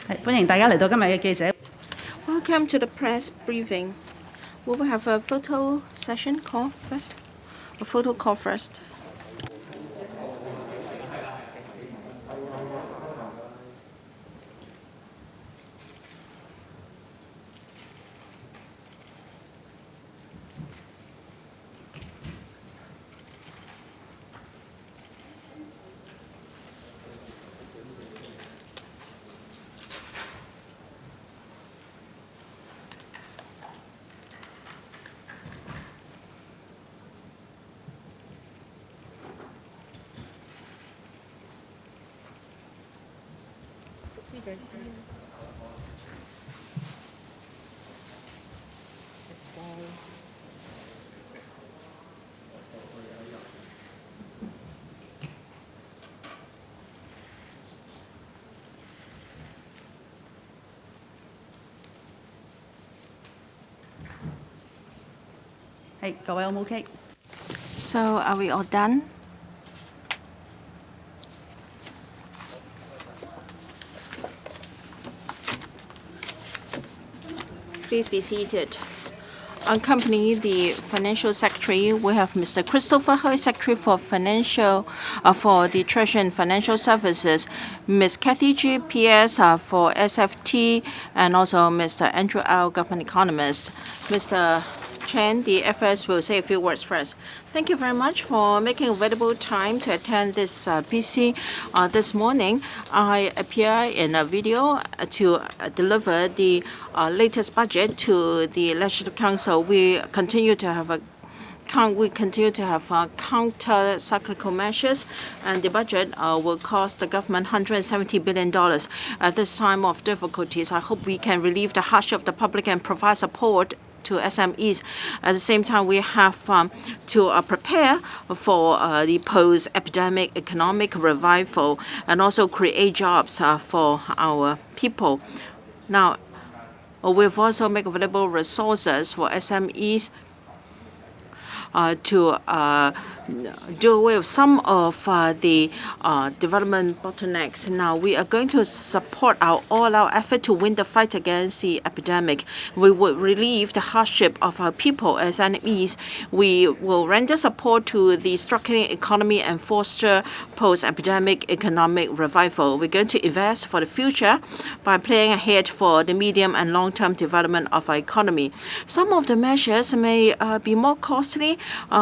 歡迎大家嚟到今日嘅記者。Welcome to the press briefing. We will have a photo session call first. A photo call first. So are we all done? Please be seated. Accompany the Financial Secretary, we have Mr. Christopher Hui, Secretary for the Treasury and Financial Services, Ms. Kathy G. PS for SFT, and also Mr. Andrew Au, Government Economist. Mr. Chen, the FS, will say a few words first. Thank you very much for making available time to attend this PC this morning. I appear in a video to deliver the latest budget to the Legislative Council. We continue to have counter-cyclical measures, and the budget will cost the government $170 billion at this time of difficulties. I hope we can relieve the hardship of the public and provide support to SMEs. At the same time, we have to prepare for the post-epidemic economic revival and also create jobs for our people. Now, we've also made available resources for SMEs to do away with some of the development bottlenecks. Now, we are going to support all our effort to win the fight against the epidemic. We will relieve the hardship of our people as enemies. We will render support to the draconian economy and foster post-epidemic economic revival. We're going to invest for the future by planning ahead for the medium and long-term development of our economy. Some of the measures may be more costly.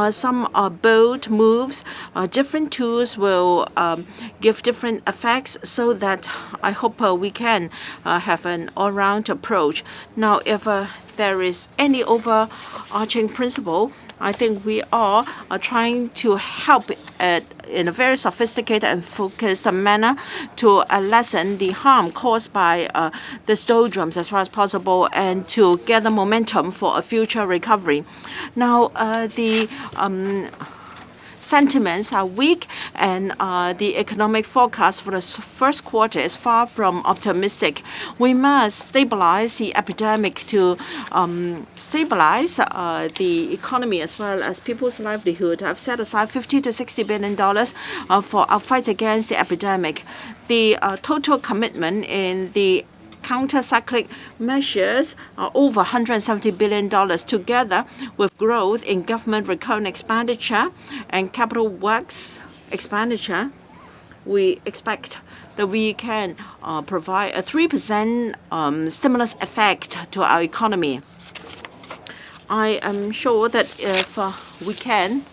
Some are bold moves. Different tools will give different effects, so that I hope we can have an all-round approach. Now, if there is any overarching principle, I think we are trying to help in a very sophisticated and focused manner to lessen the harm caused by the doldrums as far as possible, and to gather momentum for a future recovery. Now, the sentiments are weak, and the economic forecast for the first quarter is far from optimistic. We must stabilize the epidemic to stabilize the economy as well as people's livelihood. I've set aside $50 to $60 billion for our fight against the epidemic. The total commitment in the counter-cyclic measures are over $170 billion, together with growth in government recurrent expenditure and capital works expenditure. We expect that we can provide a 3% stimulus effect to our economy. I am sure that if we can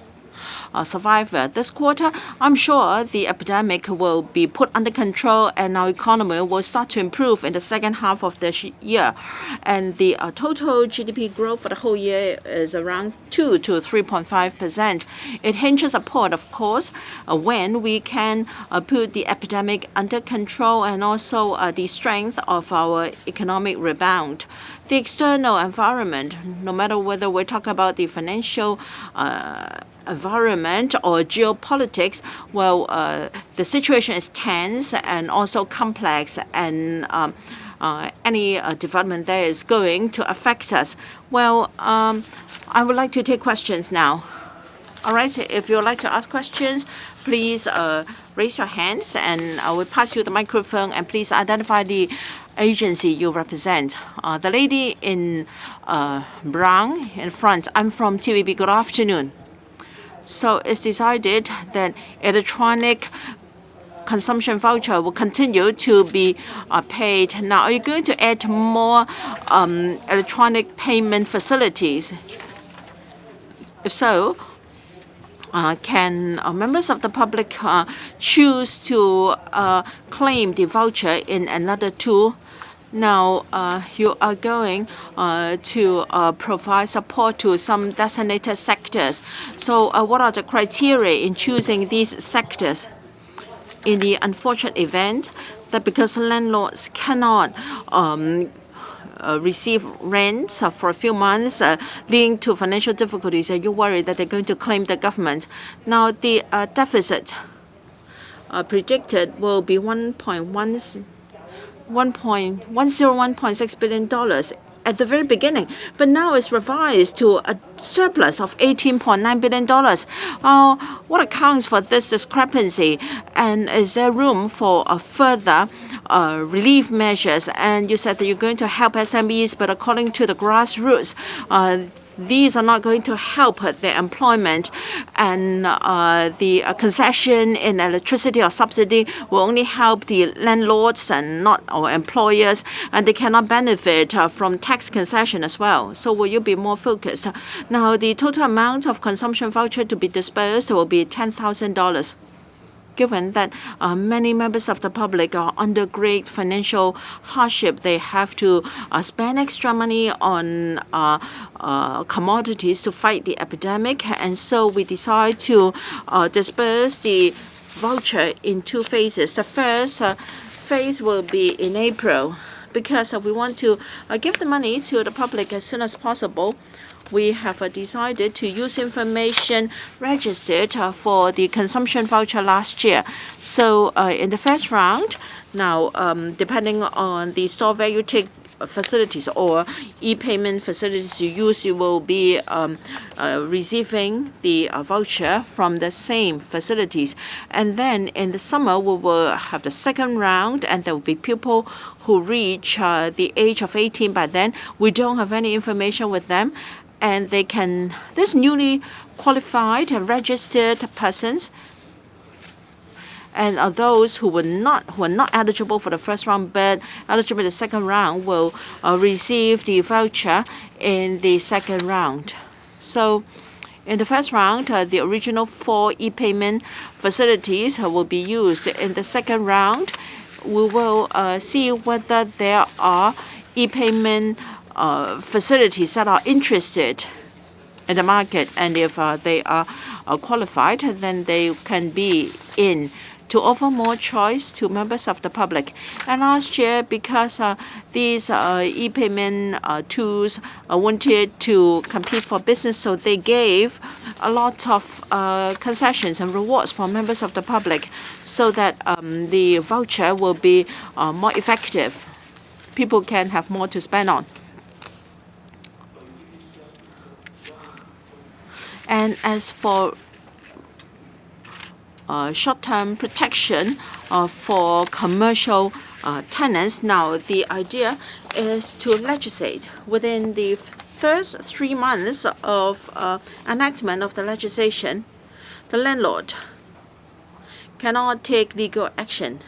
survive this quarter, I'm sure the epidemic will be put under control and our economy will start to improve in the second half of this year. And the total GDP growth for the whole year is around 2 to 3.5%. It hinges upon, of course, when we can put the epidemic under control, and also the strength of our economic rebound. The external environment, no matter whether we're talking about the financial environment or geopolitics, well, the situation is tense and also complex, and any development there is going to affect us. Well, I would like to take questions now. All right, if you would like to ask questions, please raise your hands and I will pass you the microphone, and please identify the agency you represent. The lady in brown in front, I'm from TVB. Good afternoon. So it's decided that electronic consumption voucher will continue to be paid. Now, are you going to add more electronic payment facilities? If so, can members of the public choose to claim the voucher in another tool? Now, you are going to provide support to some designated sectors. So what are the criteria in choosing these sectors? In the unfortunate event that because landlords cannot receive rents for a few months, leading to financial difficulties, you worry that they're going to claim the government. Now, the deficit predicted will be $1.6 billion at the very beginning, but now it's revised to a surplus of $18.9 billion. What accounts for this discrepancy? And is there room for further relief measures? And you said that you're going to help SMEs, but according to the grassroots, these are not going to help their employment, and the concession in electricity or subsidy will only help the landlords and not our employers, and they cannot benefit from tax concession as well. So will you be more focused? Now, the total amount of consumption voucher to be dispersed will be $10,000. Given that many members of the public are under great financial hardship, they have to spend extra money on commodities to fight the epidemic, and so we decide to disperse the voucher in two phases. The first phase will be in April, because we want to give the money to the public as soon as possible. We have decided to use information registered for the consumption voucher last year. So in the first round, now depending on the store value take facilities or e-payment facilities you use, you will be receiving the voucher from the same facilities. And then in the summer, we will have the second round, and there will be people who reach the age of 18 by then. We don't have any information with them, and they can, this newly qualified registered persons and those who are not eligible for the first round but eligible in the second round will receive the voucher in the second round. So in the first round, the original 4 e-payment facilities will be used. In the second round, we will see whether there are e-payment facilities that are interested in the market, and if they are qualified, then they can be in to offer more choice to members of the public. And last year, because these e-payment tools wanted to compete for business, so they gave a lot of concessions and rewards for members of the public, so that the voucher will be more effective. People can have more to spend on. And as for short-term protection for commercial tenants, now the idea is to legislate within the first 3 months of enactment of the legislation. The landlord cannot take legal action.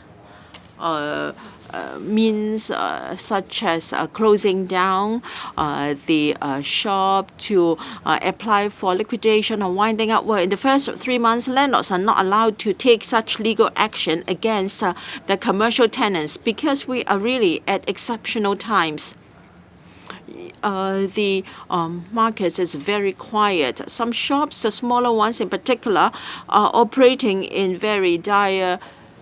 Means such as closing down the shop, to apply for liquidation or winding up. Well, in the first 3 months, landlords are not allowed to take such legal action against the commercial tenants, because we are really at exceptional times. The market is very quiet. Some shops, the smaller ones in particular, are operating in very dire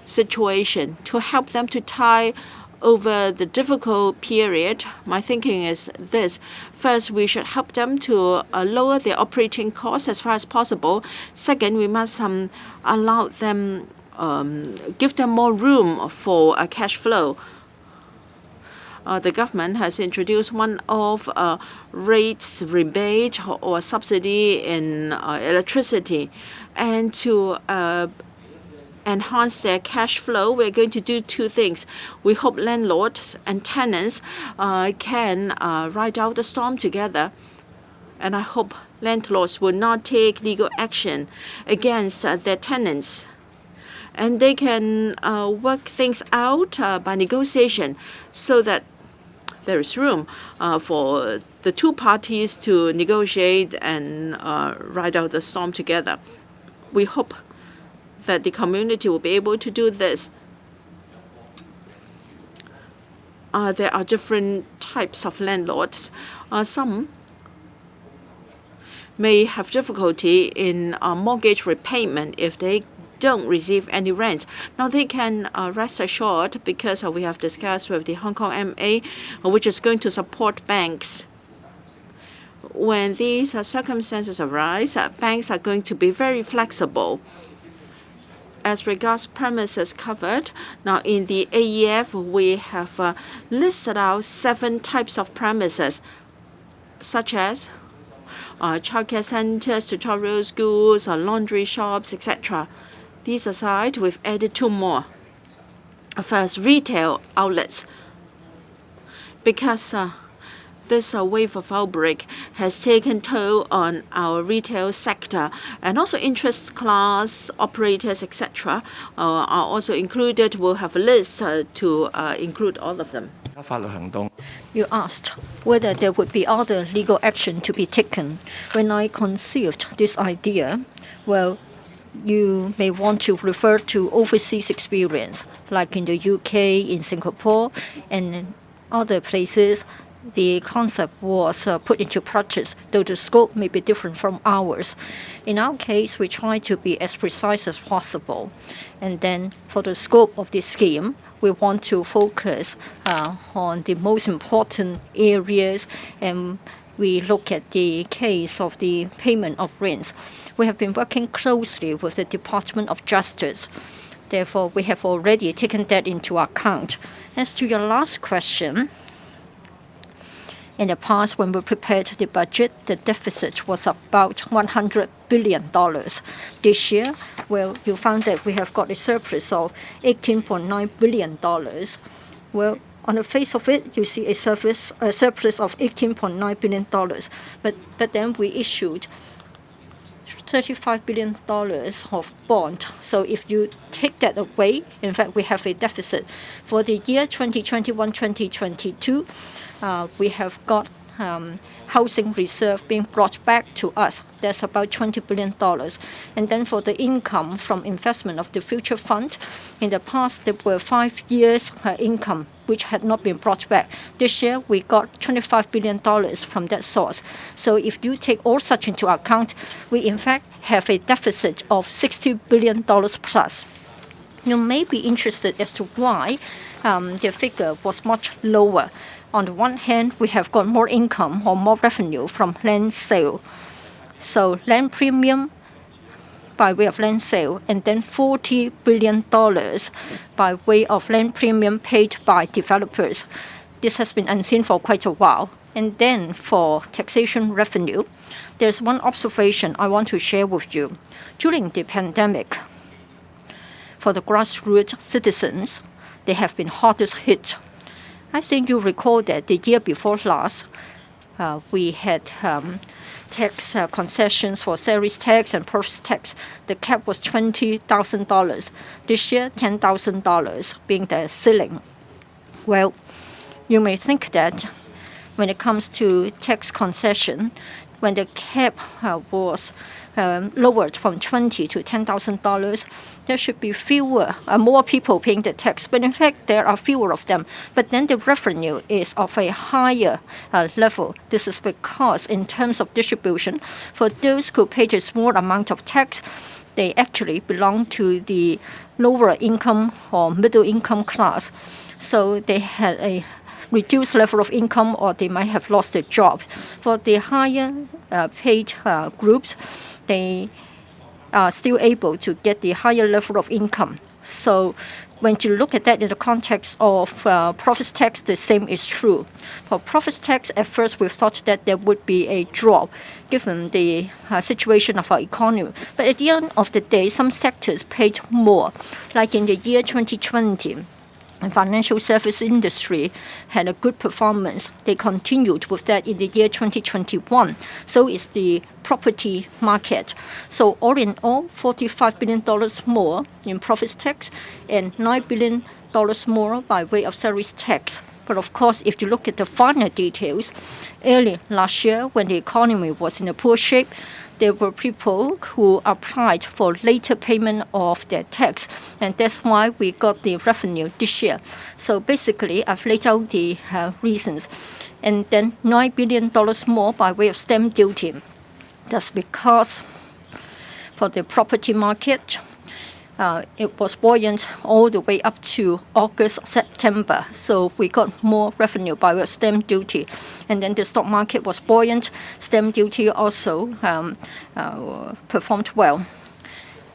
situation. To help them to tide over the difficult period, my thinking is this. First, we should help them to lower their operating costs as far as possible. Second, we must allow them, give them more room for cash flow. the government has introduced one-off rates rebate or subsidy in electricity, and to enhance their cash flow, we're going to do two things. We hope landlords and tenants can ride out the storm together. And I hope landlords will not take legal action against their tenants. And they can work things out by negotiation so that there is room for the two parties to negotiate and ride out the storm together. We hope that the community will be able to do this. There are different types of landlords. Some may have difficulty in mortgage repayment if they don't receive any rent. Now they can rest assured, because we have discussed with the Hong Kong MA, which is going to support banks. When these circumstances arise, banks are going to be very flexible. As regards premises covered, now in the AEF we have listed out 7 types of premises, such as childcare centers, tutorial schools, laundry shops, etc. These aside, we've added 2 more. First, retail outlets, because this wave of outbreak has taken toll on our retail sector, and also interest class operators, etc. Are also included. We'll have a list to include all of them. You asked whether there would be other legal action to be taken. When I conceived this idea, well, you may want to refer to overseas experience, like in the UK, in Singapore, and in other places. The concept was put into practice, though the scope may be different from ours. In our case, we try to be as precise as possible. And then for the scope of this scheme, we want to focus on the most important areas, and we look at the case of the payment of rents. We have been working closely with the Department of Justice. Therefore, we have already taken that into account. As to your last question, in the past, when we prepared the budget, the deficit was about $100 billion. This year, well, you found that we have got a surplus of $18.9 billion. Well, on the face of it, you see a surplus of $18.9 billion. But then we issued $35 billion of bond. So if you take that away, in fact, we have a deficit. For the year 2021-2022, we have got housing reserve being brought back to us. That's about $20 billion. And then for the income from investment of the future fund, in the past there were 5 years income which had not been brought back. This year we got $25 billion from that source. So if you take all such into account, we in fact have a deficit of $60 billion plus. You may be interested as to why the figure was much lower. On the one hand, we have got more income or more revenue from land sale. So land premium by way of land sale, and then $40 billion by way of land premium paid by developers. This has been unseen for quite a while. And then for taxation revenue, there's one observation I want to share with you. During the pandemic, for the grassroots citizens, they have been hardest hit. I think you recall that the year before last, we had tax concessions for sales tax and purchase tax. The cap was $20,000. This year, $10,000 being the ceiling. Well, you may think that when it comes to tax concession, when the cap was lowered from $20,000 to $10,000, there should be more people paying the tax. But in fact, there are fewer of them. But then the revenue is of a higher level. This is because in terms of distribution, for those who paid a small amount of tax, they actually belong to the lower income or middle income class. So they had a reduced level of income, or they might have lost their job. For the higher paid groups, they are still able to get the higher level of income. So when you look at that in the context of profits tax, the same is true. For profits tax, at first we thought that there would be a drop given the situation of our economy. But at the end of the day, some sectors paid more. Like in the year 2020, the financial service industry had a good performance. They continued with that in the year 2021. So is the property market. So all in all, $45 billion more in profits tax and $9 billion more by way of salaries tax. But of course, if you look at the finer details, early last year when the economy was in a poor shape, there were people who applied for later payment of their tax, and that's why we got the revenue this year. So basically, I've laid out the reasons. And then $9 billion more by way of stamp duty. That's because for the property market, it was buoyant all the way up to August, September. So we got more revenue by way of stamp duty. And then the stock market was buoyant. Stamp duty also performed well.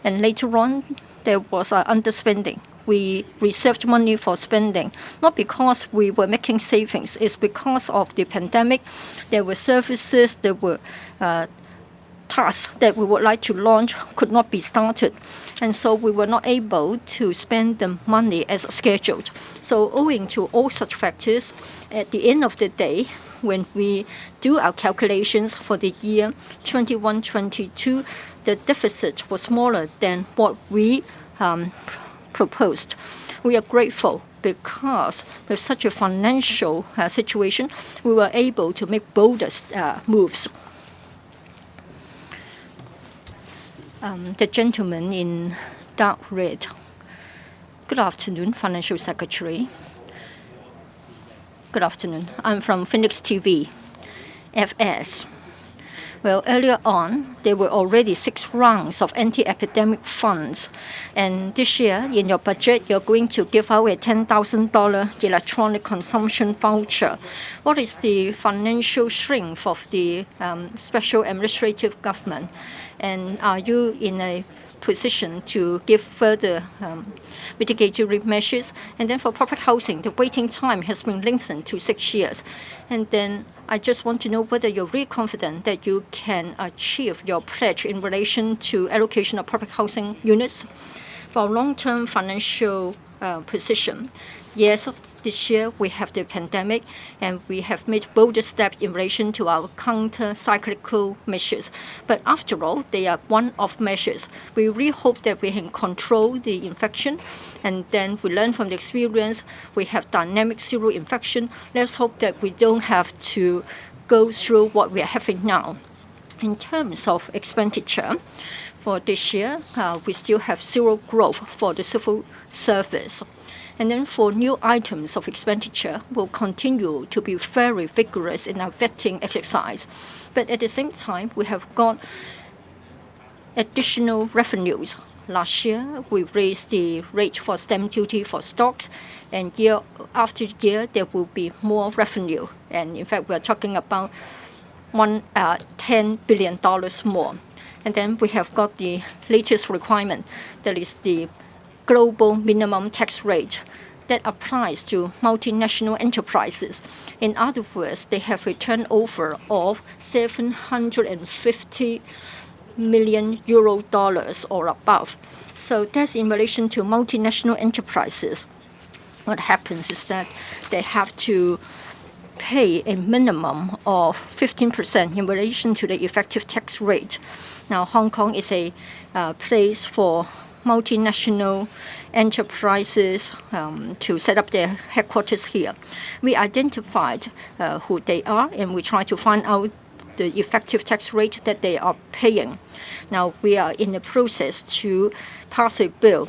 And later on, there was underspending. We reserved money for spending, not because we were making savings. It's because of the pandemic. There were services, there were tasks that we would like to launch could not be started. And so we were not able to spend the money as scheduled. So owing to all such factors, at the end of the day, when we do our calculations for the year 21-22, the deficit was smaller than what we proposed. We are grateful because with such a financial situation, we were able to make bolder moves. The gentleman in dark red. Good afternoon, Financial Secretary. Good afternoon. I'm from Phoenix TV, FS. Well, earlier on, there were already 6 rounds of anti-epidemic funds. And this year, in your budget, you're going to give out a $10,000 electronic consumption voucher. What is the financial strength of the special administrative government? And are you in a position to give further mitigatory measures? And then for public housing, the waiting time has been lengthened to 6 years. And then I just want to know whether you're really confident that you can achieve your pledge in relation to allocation of public housing units. For long-term financial position, yes, this year we have the pandemic and we have made bolder steps in relation to our counter-cyclical measures. But after all, they are one-off measures. We really hope that we can control the infection and then we learn from the experience. We have dynamic zero infection. Let's hope that we don't have to go through what we are having now. In terms of expenditure, for this year, we still have zero growth for the civil service. And then for new items of expenditure, we'll continue to be very vigorous in our vetting exercise. But at the same time, we have got additional revenues. Last year, we raised the rate for stamp duty for stocks, and year after year, there will be more revenue. And in fact, we're talking about $10 billion more. And then we have got the latest requirement, that is the global minimum tax rate that applies to multinational enterprises. In other words, they have a turnover of 750 million euro dollars or above. So that's in relation to multinational enterprises. What happens is that they have to pay a minimum of 15% in relation to the effective tax rate. Now, Hong Kong is a place for multinational enterprises to set up their headquarters here. We identified who they are and we try to find out the effective tax rate that they are paying. Now, we are in the process to pass a bill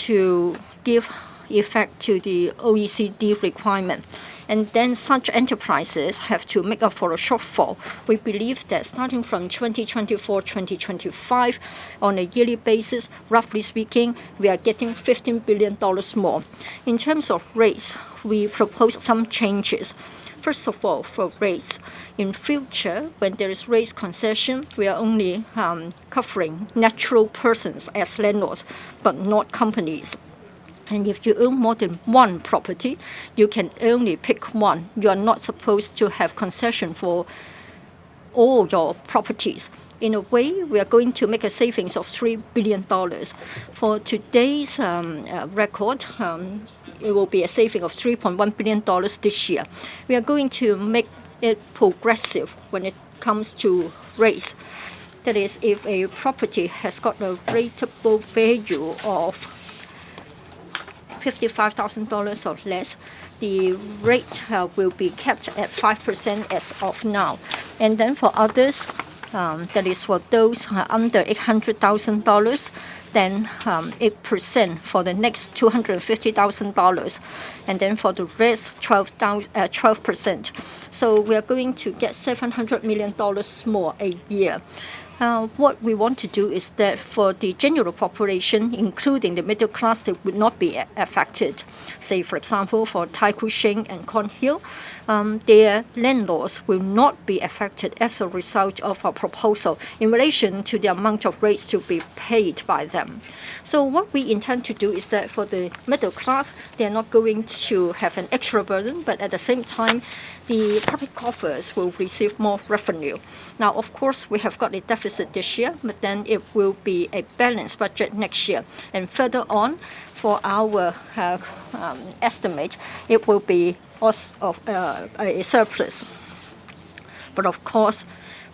to give effect to the OECD requirement. And then such enterprises have to make up for a shortfall. We believe that starting from 2024-2025, on a yearly basis, roughly speaking, we are getting $15 billion more. In terms of rates, we propose some changes. First of all, for rates, in future, when there is rates concession, we are only covering natural persons as landlords, but not companies. And if you own more than one property, you can only pick one. You are not supposed to have concession for all your properties. In a way, we are going to make a savings of $3 billion. For today's record, it will be a saving of $3.1 billion this year. We are going to make it progressive when it comes to rates. That is, if a property has got a rateable value of $55,000 or less, the rate will be kept at 5% as of now. And then for others, that is for those under $800,000, then 8% for the next $250,000, and then for the rest 12%. So we are going to get $700 million more a year. What we want to do is that for the general population, including the middle class, they would not be affected. Say, for example, for Tai Kwu Shing and Cornhill, their landlords will not be affected as a result of our proposal in relation to the amount of rates to be paid by them. So what we intend to do is that for the middle class, they're not going to have an extra burden, but at the same time, the public coffers will receive more revenue. Now, of course, we have got a deficit this year, but then it will be a balanced budget next year. And further on, for our estimate, it will be of a surplus. But of course,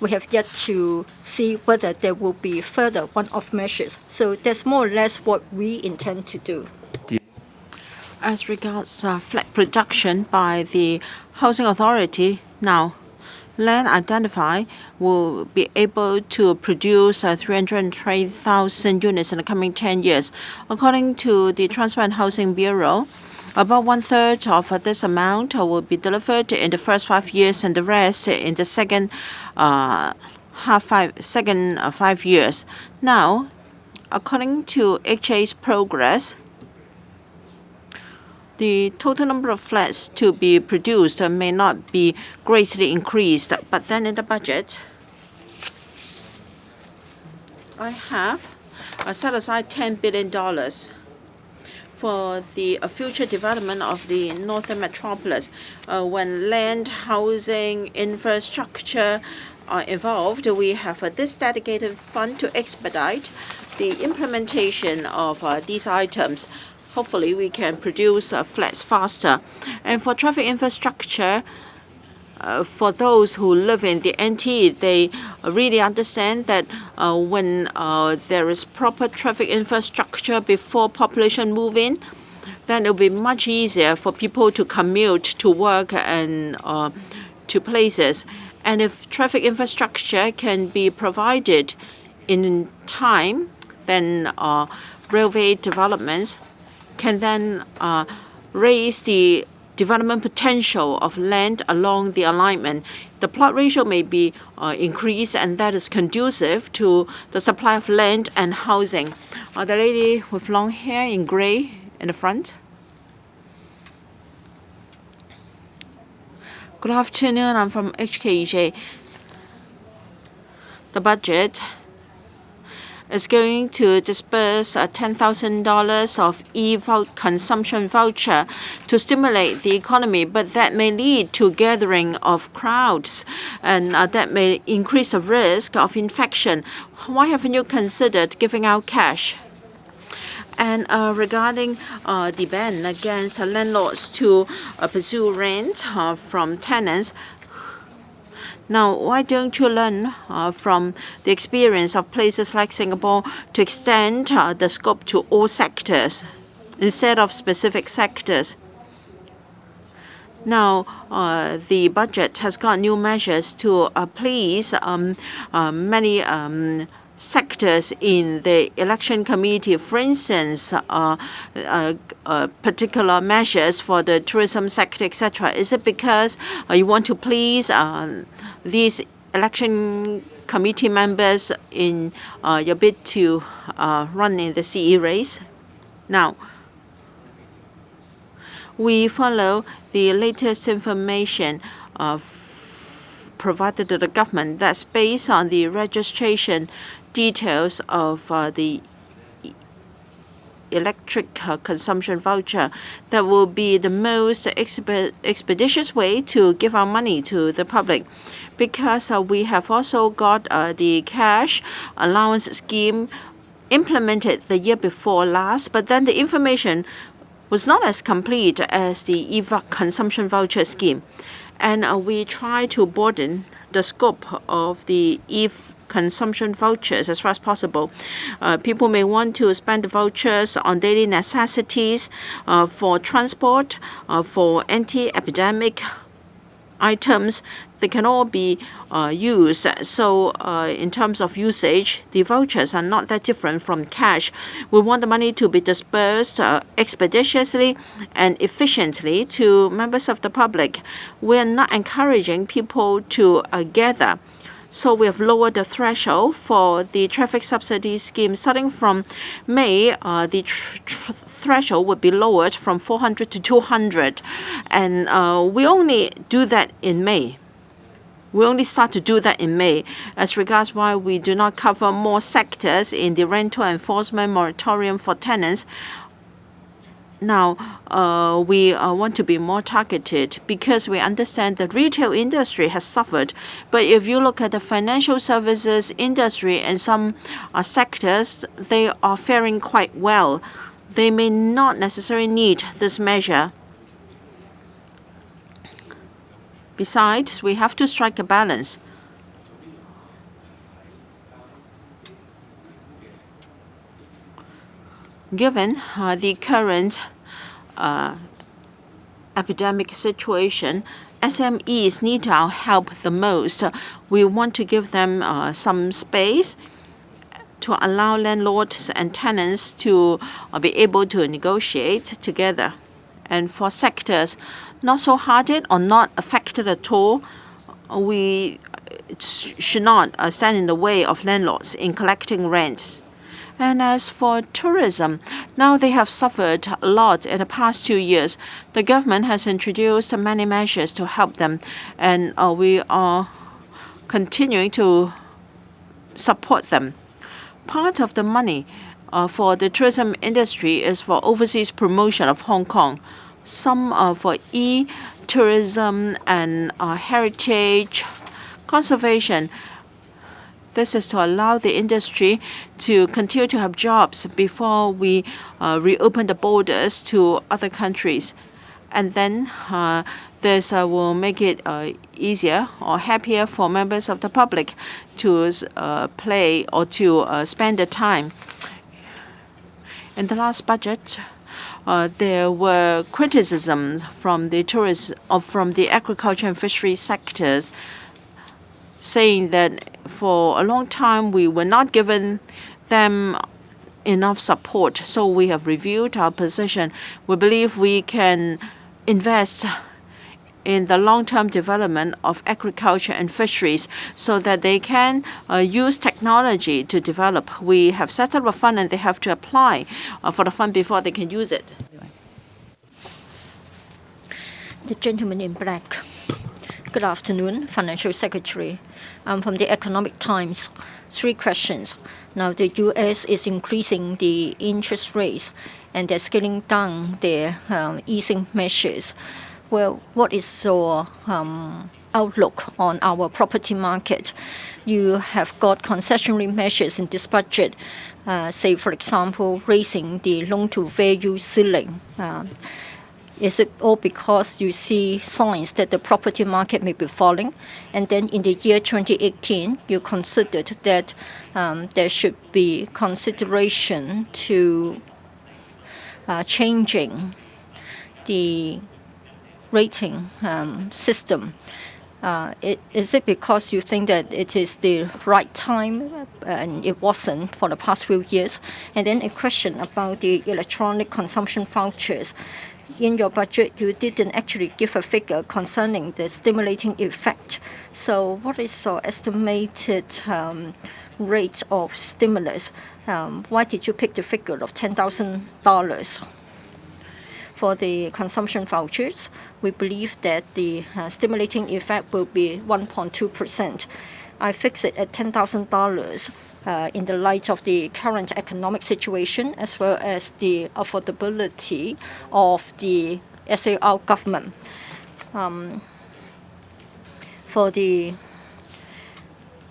we have yet to see whether there will be further one-off measures. So that's more or less what we intend to do. As regards flat production by the Housing Authority, now land identified will be able to produce 303,000 units in the coming 10 years. According to the Transport and Housing Bureau, about 1/3 of this amount will be delivered in the first 5 years, and the rest in the second 5 years. Now, according to HA's progress, the total number of flats to be produced may not be greatly increased. But then in the budget, I have set aside $10 billion for the future development of the northern metropolis. When land, housing, infrastructure are involved, we have this dedicated fund to expedite the implementation of these items. Hopefully, we can produce flats faster. And for traffic infrastructure, for those who live in the NT, they really understand that when there is proper traffic infrastructure before population move in, then it will be much easier for people to commute to work and to places. And if traffic infrastructure can be provided in time, then railway developments can then raise the development potential of land along the alignment. The plot ratio may be increased, and that is conducive to the supply of land and housing. The lady with long hair in gray in the front. Good afternoon. I'm from HKEJ. The budget is going to disburse $10,000 of consumption voucher to stimulate the economy, but that may lead to gathering of crowds, and that may increase the risk of infection. Why haven't you considered giving out cash? And regarding the ban against landlords to pursue rent from tenants, now, why don't you learn from the experience of places like Singapore to extend the scope to all sectors instead of specific sectors? Now, the budget has got new measures to please many sectors in the election committee. For instance, particular measures for the tourism sector, etc. Is it because you want to please these election committee members in your bid to run in the CE race? Now, we follow the latest information provided to the government that's based on the registration details of the electric consumption voucher. That will be the most expeditious way to give our money to the public, because we have also got the cash allowance scheme implemented the year before last, but then the information was not as complete as the consumption voucher scheme. And we try to broaden the scope of the consumption vouchers as far as possible. People may want to spend the vouchers on daily necessities, for transport, for anti-epidemic items. They can all be used. So in terms of usage, the vouchers are not that different from cash. We want the money to be dispersed expeditiously and efficiently to members of the public. We are not encouraging people to gather. So we have lowered the threshold for the traffic subsidy scheme. Starting from May, the threshold would be lowered from 400 to 200. And we only do that in May. We only start to do that in May. As regards why we do not cover more sectors in the rental enforcement moratorium for tenants, now we want to be more targeted because we understand the retail industry has suffered. But if you look at the financial services industry and some sectors, they are faring quite well. They may not necessarily need this measure. Besides, we have to strike a balance. Given the current epidemic situation, SMEs need our help the most. We want to give them some space to allow landlords and tenants to be able to negotiate together. And for sectors not so hard hit or not affected at all, we should not stand in the way of landlords in collecting rents. And as for tourism, now they have suffered a lot in the past 2 years. The government has introduced many measures to help them, and we are continuing to support them. Part of the money for the tourism industry is for overseas promotion of Hong Kong. Some for e-tourism and heritage conservation. This is to allow the industry to continue to have jobs before we reopen the borders to other countries. And then this will make it easier or happier for members of the public to play or to spend the time. In the last budget, there were criticisms from the from the agriculture and fishery sectors, saying that for a long time we were not given them enough support. So we have reviewed our position. We believe we can invest in the long-term development of agriculture and fisheries so that they can use technology to develop. We have set up a fund and they have to apply for the fund before they can use it. The gentleman in black. Good afternoon, Financial Secretary. I'm from the Economic Times. 3 questions. Now, the U.S. is increasing the interest rates and they're scaling down their easing measures. Well, what is your outlook on our property market? You have got concessionary measures in this budget, say, for example, raising the loan-to-value ceiling. Is it all because you see signs that the property market may be falling? And then in the year 2018, you considered that there should be consideration to changing the rating system. Is it because you think that it is the right time and it wasn't for the past few years? And then a question about the electronic consumption vouchers. In your budget, you didn't actually give a figure concerning the stimulating effect. So what is your estimated rate of stimulus? Why did you pick the figure of $10,000? For the consumption vouchers, we believe that the stimulating effect will be 1.2%. I fix it at $10,000 in the light of the current economic situation as well as the affordability of the SAR government. For the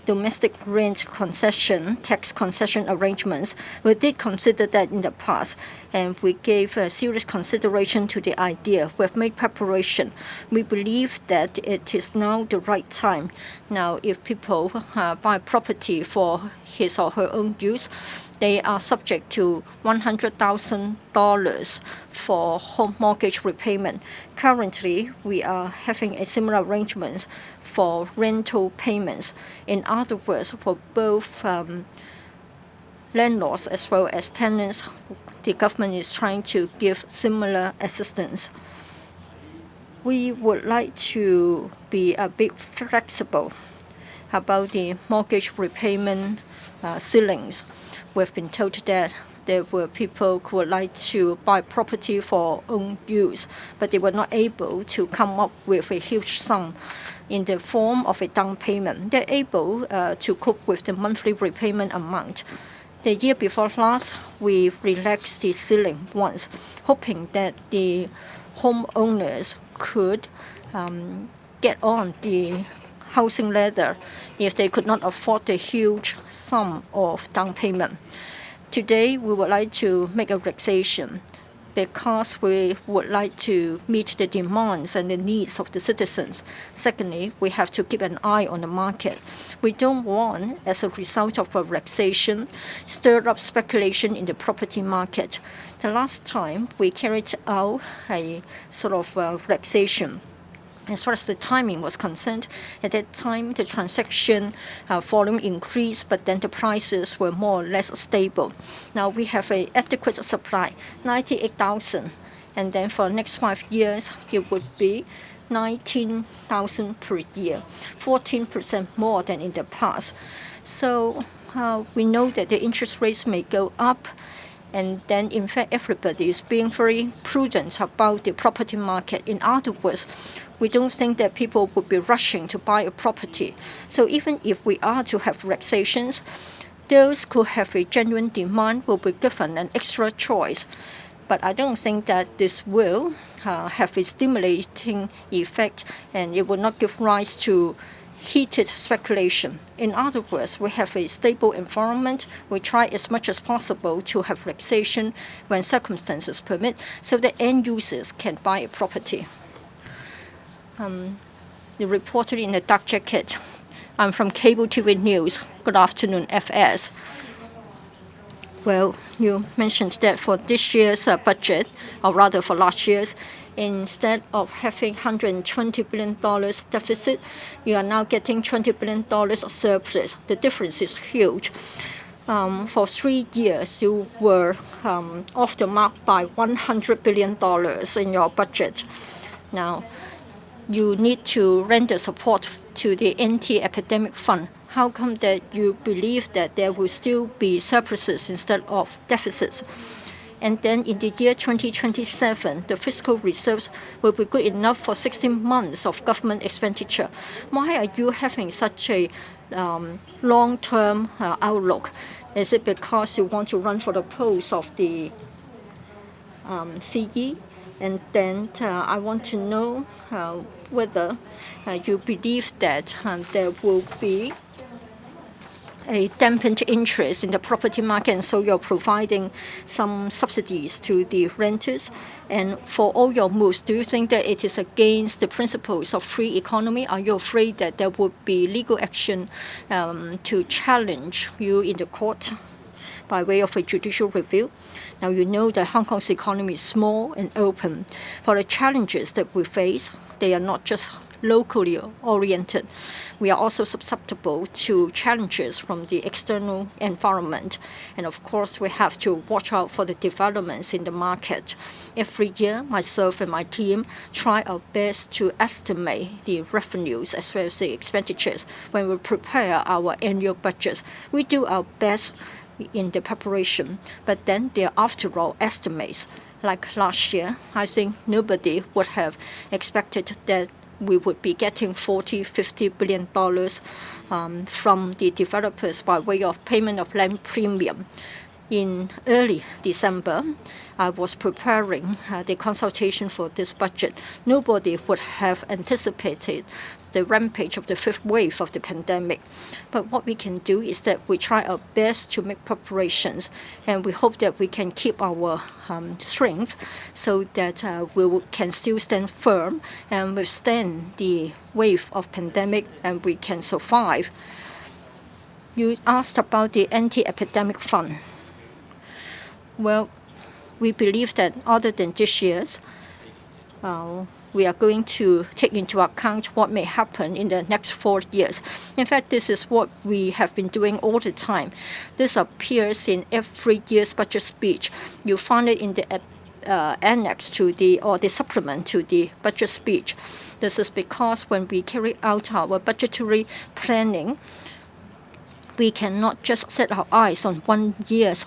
domestic rent concession, tax concession arrangements, we did consider that in the past, and we gave serious consideration to the idea. We've made preparation. We believe that it is now the right time. Now, if people buy property for his or her own use, they are subject to $100,000 for home mortgage repayment. Currently, we are having a similar arrangement for rental payments. In other words, for both landlords as well as tenants, the government is trying to give similar assistance. We would like to be a bit flexible about the mortgage repayment ceilings. We've been told that there were people who would like to buy property for own use, but they were not able to come up with a huge sum in the form of a down payment. They're able to cope with the monthly repayment amount. The year before last, we relaxed the ceiling once, hoping that the homeowners could get on the housing ladder if they could not afford the huge sum of down payment. Today, we would like to make a relaxation because we would like to meet the demands and the needs of the citizens. Secondly, we have to keep an eye on the market. We don't want, as a result of a relaxation, stir up speculation in the property market. The last time we carried out a sort of relaxation, as far as the timing was concerned, at that time the transaction volume increased, but then the prices were more or less stable. Now we have an adequate supply, 98,000, and then for the next 5 years it would be 19,000 per year, 14% more than in the past. So we know that the interest rates may go up, and then in fact everybody is being very prudent about the property market. In other words, we don't think that people would be rushing to buy a property. So even if we are to have relaxations, those who have a genuine demand will be given an extra choice. But I don't think that this will have a stimulating effect, and it will not give rise to heated speculation. In other words, we have a stable environment. We try as much as possible to have relaxation when circumstances permit, so that end users can buy a property. The reporter in the dark jacket. I'm from Cable TV News. Good afternoon, FS. Well, you mentioned that for this year's budget, or rather for last year's, instead of having $120 billion deficit, you are now getting $20 billion surplus. The difference is huge. For 3 years, you were off the mark by $100 billion in your budget. Now, you need to render support to the Antiepidemic Fund. How come that you believe that there will still be surpluses instead of deficits? And then in the year 2027, the fiscal reserves will be good enough for 16 months of government expenditure. Why are you having such a long-term outlook? Is it because you want to run for the post of the CE? And then I want to know whether you believe that there will be a dampened interest in the property market, and so you're providing some subsidies to the renters. And for all your moves, do you think that it is against the principles of free economy? Are you afraid that there would be legal action to challenge you in the court by way of a judicial review? Now, you know that Hong Kong's economy is small and open. For the challenges that we face, they are not just locally oriented. We are also susceptible to challenges from the external environment. And of course, we have to watch out for the developments in the market. Every year, myself and my team try our best to estimate the revenues as well as the expenditures when we prepare our annual budgets. We do our best in the preparation, but then they are, after all, estimates. Like last year, I think nobody would have expected that we would be getting $40–50 billion from the developers by way of payment of land premium. In early December, I was preparing the consultation for this budget. Nobody would have anticipated the rampage of the fifth wave of the pandemic. But what we can do is that we try our best to make preparations, and we hope that we can keep our strength so that we can still stand firm and withstand the wave of pandemic, and we can survive. You asked about the Antiepidemic Fund. Well, we believe that other than this year's, we are going to take into account what may happen in the next 4 years. In fact, this is what we have been doing all the time. This appears in every year's budget speech. You find it in the annex to the supplement to the budget speech. This is because when we carry out our budgetary planning, we cannot just set our eyes on 1 year's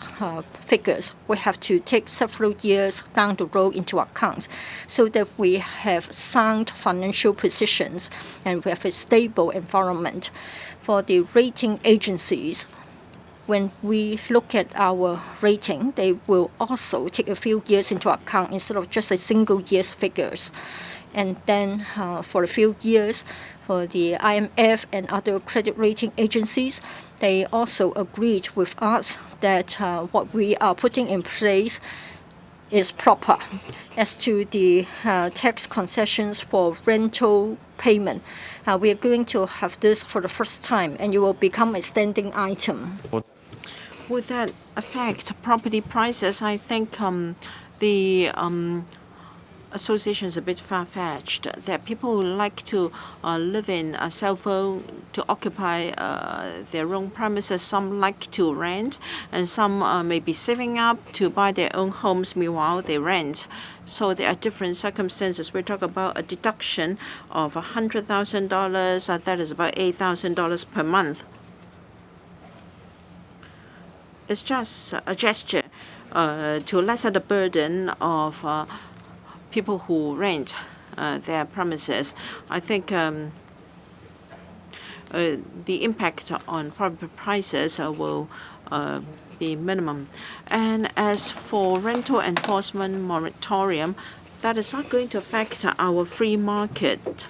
figures. We have to take several years down the road into account so that we have sound financial positions and we have a stable environment. For the rating agencies, when we look at our rating, they will also take a few years into account instead of just a single year's figures. And then for a few years, for the IMF and other credit rating agencies, they also agreed with us that what we are putting in place is proper. As to the tax concessions for rental payment, we are going to have this for the first time, and it will become a standing item. Would that affect property prices? I think the association is a bit far-fetched, that people like to live in a cell phone to occupy their own premises. Some like to rent, and some may be saving up to buy their own homes. Meanwhile, they rent. So there are different circumstances. We talk about a deduction of $100,000. That is about $8,000 per month. It's just a gesture to lessen the burden of people who rent their premises. I think the impact on property prices will be minimum. And as for rental enforcement moratorium, that is not going to affect our free market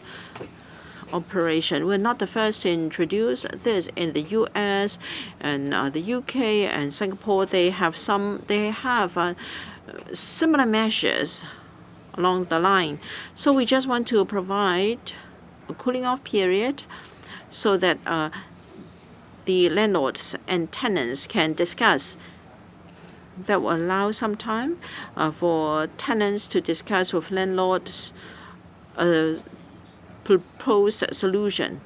operation. We're not the first to introduce this in the U.S. and the UK and Singapore. They have similar measures along the line. So we just want to provide a cooling off period so that the landlords and tenants can discuss. That will allow some time for tenants to discuss with landlords a proposed solution.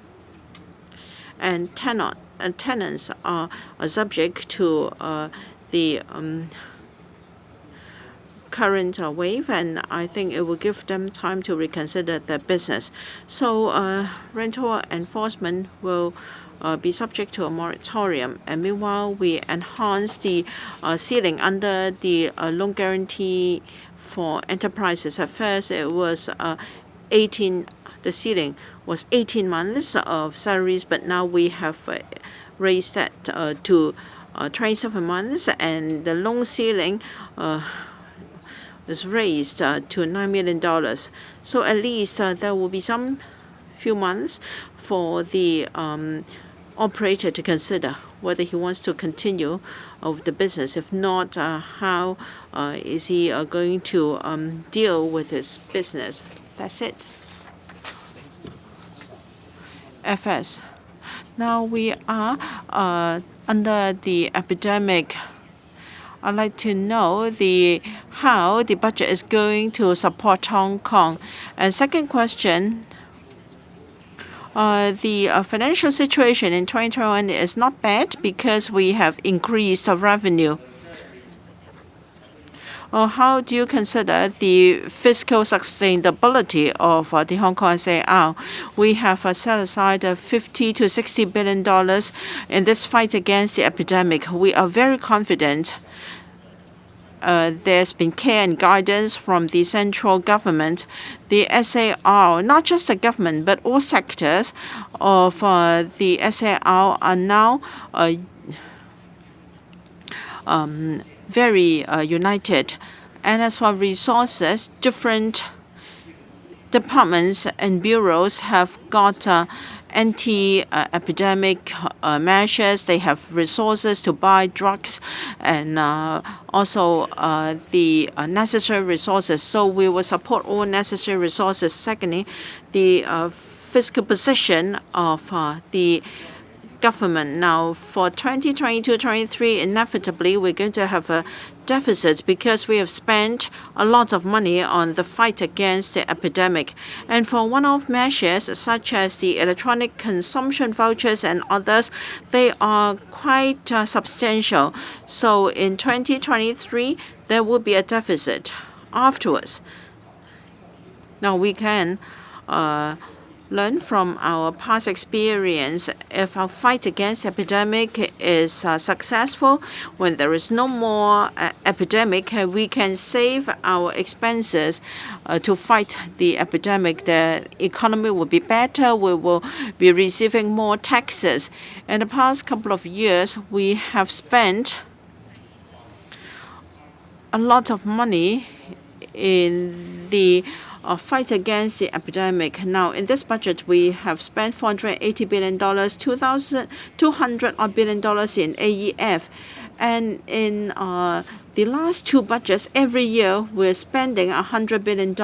And tenants are subject to the current wave, and I think it will give them time to reconsider their business. So rental enforcement will be subject to a moratorium, and meanwhile we enhance the ceiling under the loan guarantee for enterprises. At first it was the ceiling was 18 months of salaries, but now we have raised that to 27 months, and the loan ceiling is raised to $9 million. So at least there will be some few months for the operator to consider whether he wants to continue with the business. If not, how is he going to deal with his business? That's it. FS. Now we are under the epidemic. I'd like to know how the budget is going to support Hong Kong. And second question, the financial situation in 2021 is not bad because we have increased our revenue. How do you consider the fiscal sustainability of the Hong Kong SAR? We have set aside $50 to $60 billion in this fight against the epidemic. We are very confident there's been care and guidance from the central government. The SAR, not just the government, but all sectors of the SAR are now very united. And as for resources, different departments and bureaus have got anti-epidemic measures. They have resources to buy drugs and also the necessary resources. So we will support all necessary resources. Secondly, the fiscal position of the government. Now, for 2022-23, inevitably, we're going to have a deficit because we have spent a lot of money on the fight against the epidemic. And for one-off measures, such as the electronic consumption vouchers and others, they are quite substantial. So in 2023, there will be a deficit afterwards. Now, we can learn from our past experience. If our fight against epidemic is successful, when there is no more epidemic, we can save our expenses to fight the epidemic. The economy will be better. We will be receiving more taxes. In the past couple of years, we have spent a lot of money in the fight against the epidemic. Now, in this budget, we have spent $480 billion, $200 billion in AEF. And in the last two budgets, every year, we're spending $100 billion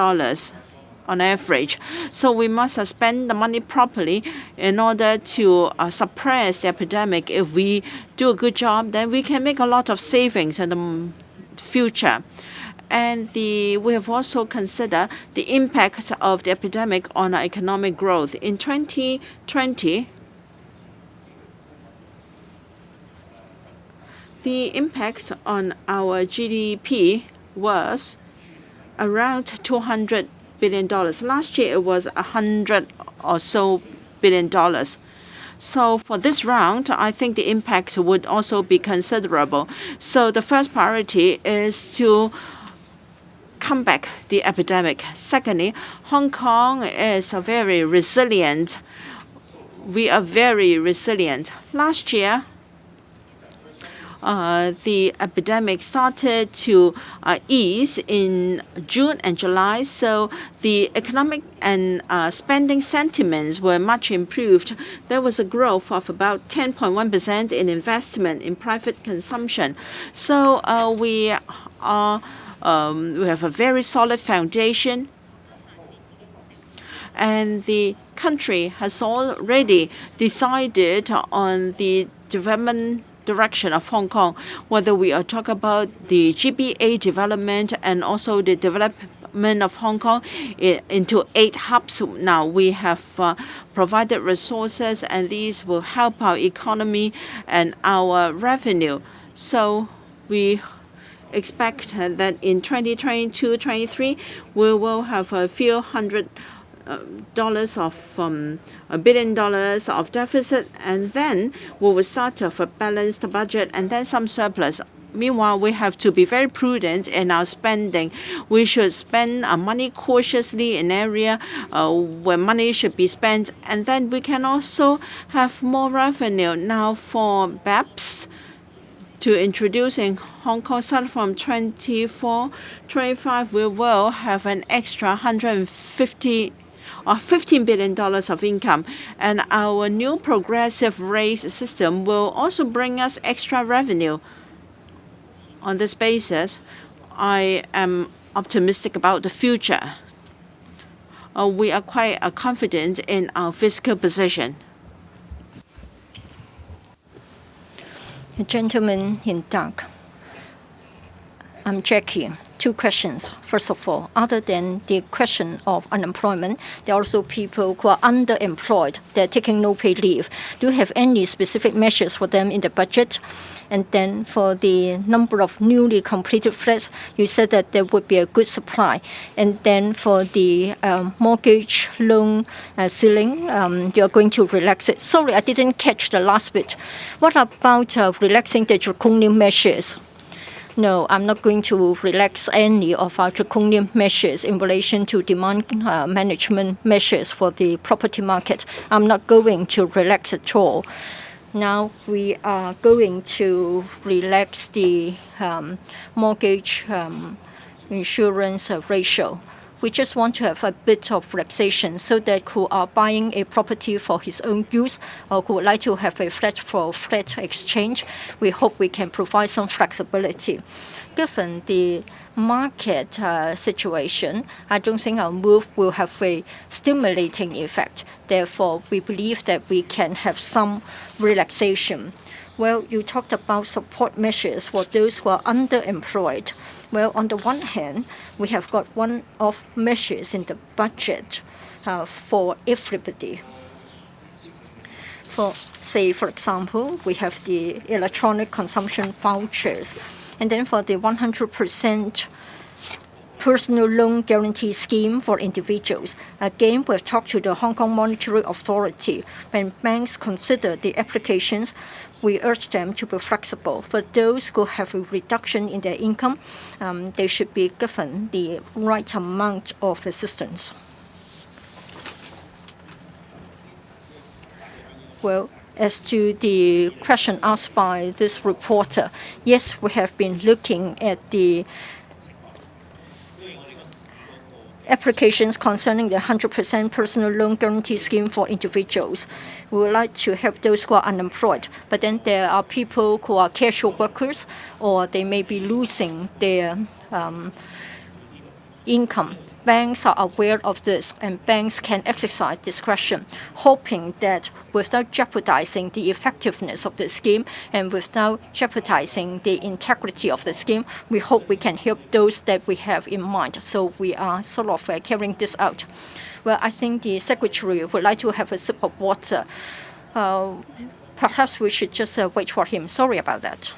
on average. So we must spend the money properly in order to suppress the epidemic. If we do a good job, then we can make a lot of savings in the future. And we have also considered the impact of the epidemic on our economic growth. In 2020, the impact on our GDP was around $200 billion. Last year, it was $100 or so billion. So for this round, I think the impact would also be considerable. So the first priority is to combat the epidemic. Secondly, Hong Kong is very resilient. We are very resilient. Last year, the epidemic started to ease in June and July, so the economic and spending sentiments were much improved. There was a growth of about 10.1% in investment in private consumption. So we have a very solid foundation, and the country has already decided on the development direction of Hong Kong, whether we are talking about the GBA development and also the development of Hong Kong into 8 hubs. Now we have provided resources, and these will help our economy and our revenue. So we expect that in 2022-23, we will have a few $100 billion of deficit, and then we will start to have a balanced budget and then some surplus. Meanwhile, we have to be very prudent in our spending. We should spend money cautiously in area where money should be spent, and then we can also have more revenue. Now for BEPS, to introduce in Hong Kong, starting from 24-25, we will have an extra $150 or $15 billion of income. And our new progressive rate system will also bring us extra revenue. On this basis, I am optimistic about the future. We are quite confident in our fiscal position. The gentleman in dark. I'm Jackie. 2 questions. First of all, other than the question of unemployment, there are also people who are underemployed. They're taking no pay leave. Do you have any specific measures for them in the budget? And then for the number of newly completed flats, you said that there would be a good supply. And then for the mortgage loan ceiling, you're going to relax it. Sorry, I didn't catch the last bit. What about relaxing the draconian measures? No, I'm not going to relax any of our draconian measures in relation to demand management measures for the property market. I'm not going to relax at all. Now we are going to relax the mortgage insurance ratio. We just want to have a bit of relaxation so that who are buying a property for his own use or who would like to have a flat for flat exchange, we hope we can provide some flexibility. Given the market situation, I don't think our move will have a stimulating effect. Therefore, we believe that we can have some relaxation. Well, you talked about support measures for those who are underemployed. Well, on the one hand, we have got one-off measures in the budget for everybody. For example, we have the electronic consumption vouchers. And then for the 100% personal loan guarantee scheme for individuals. Again, we've talked to the Hong Kong Monetary Authority. When banks consider the applications, we urge them to be flexible. For those who have a reduction in their income, they should be given the right amount of assistance. Well, as to the question asked by this reporter, yes, we have been looking at the applications concerning the 100% personal loan guarantee scheme for individuals. We would like to help those who are unemployed, but then there are people who are casual workers or they may be losing their income. Banks are aware of this and banks can exercise discretion, hoping that without jeopardizing the effectiveness of the scheme and without jeopardizing the integrity of the scheme, we hope we can help those that we have in mind. So we are sort of carrying this out. Well, I think the Secretary would like to have a sip of water. Perhaps we should just wait for him. Sorry about that.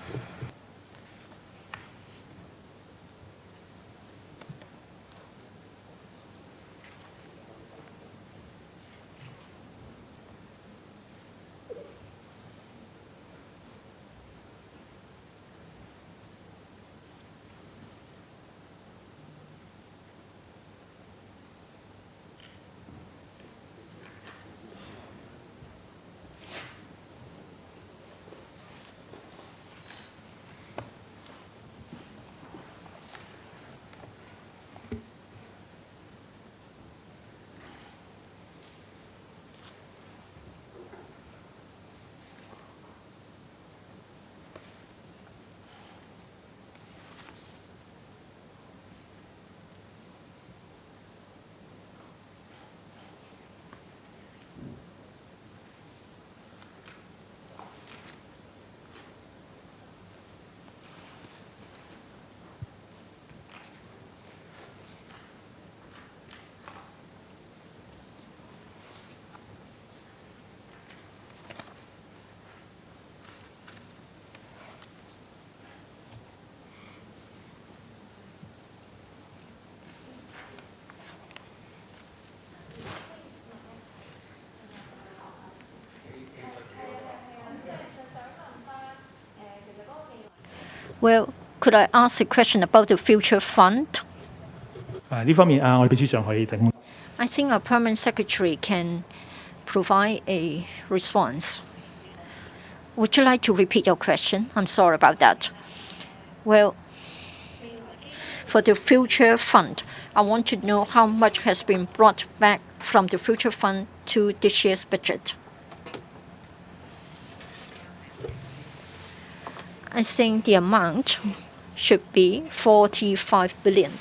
Well, could I ask a question about the future fund? 呢方面我哋秘書長可以提供。I think our permanent secretary can provide a response. Would you like to repeat your question? I'm sorry about that. Well, for the future fund, I want to know how much has been brought back from the future fund to this year's budget. I think the amount should be $45 billion.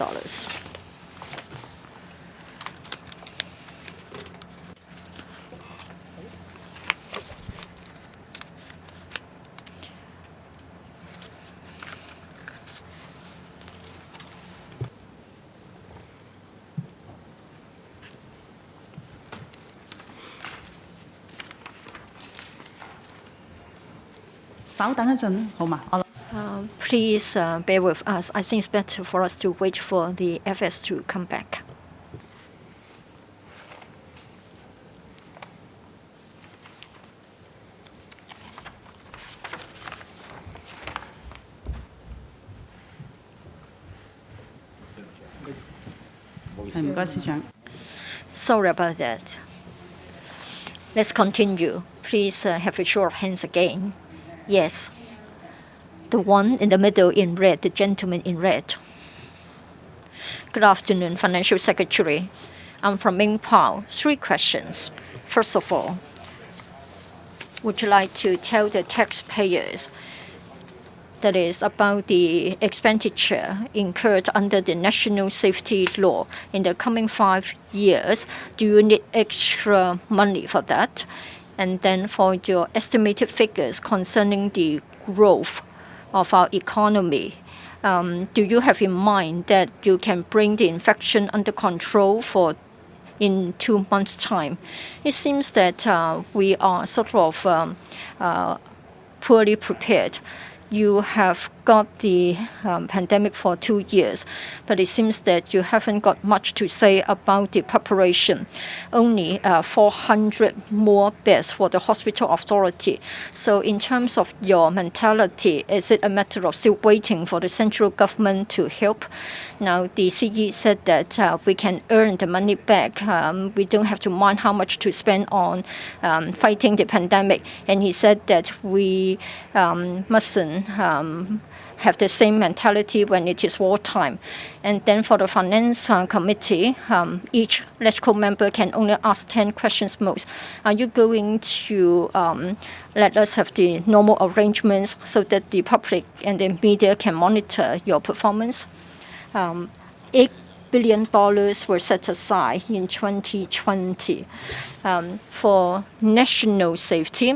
Please bear with us. I think it's better for us to wait for the FS to come back. 唔該司長。 Sorry about that. Let's continue. Please have a show of hands again. Yes. The one in the middle in red, the gentleman in red. Good afternoon, Financial Secretary. I'm from Ming Pao. 3 questions. First of all, would you like to tell the taxpayers that is about the expenditure incurred under the national safety law in the coming 5 years? Do you need extra money for that? And then for your estimated figures concerning the growth of our economy, do you have in mind that you can bring the infection under control in 2 months' time? It seems that we are sort of poorly prepared. You have got the pandemic for 2 years, but it seems that you haven't got much to say about the preparation. Only 400 more beds for the hospital authority. So in terms of your mentality, is it a matter of still waiting for the central government to help? Now, the CE said that we can earn the money back. We don't have to mind how much to spend on fighting the pandemic. And he said that we mustn't have the same mentality when it is wartime. And then for the Finance Committee, each LegCo member can only ask 10 questions most. Are you going to let us have the normal arrangements so that the public and the media can monitor your performance? $8 billion were set aside in 2020 for national safety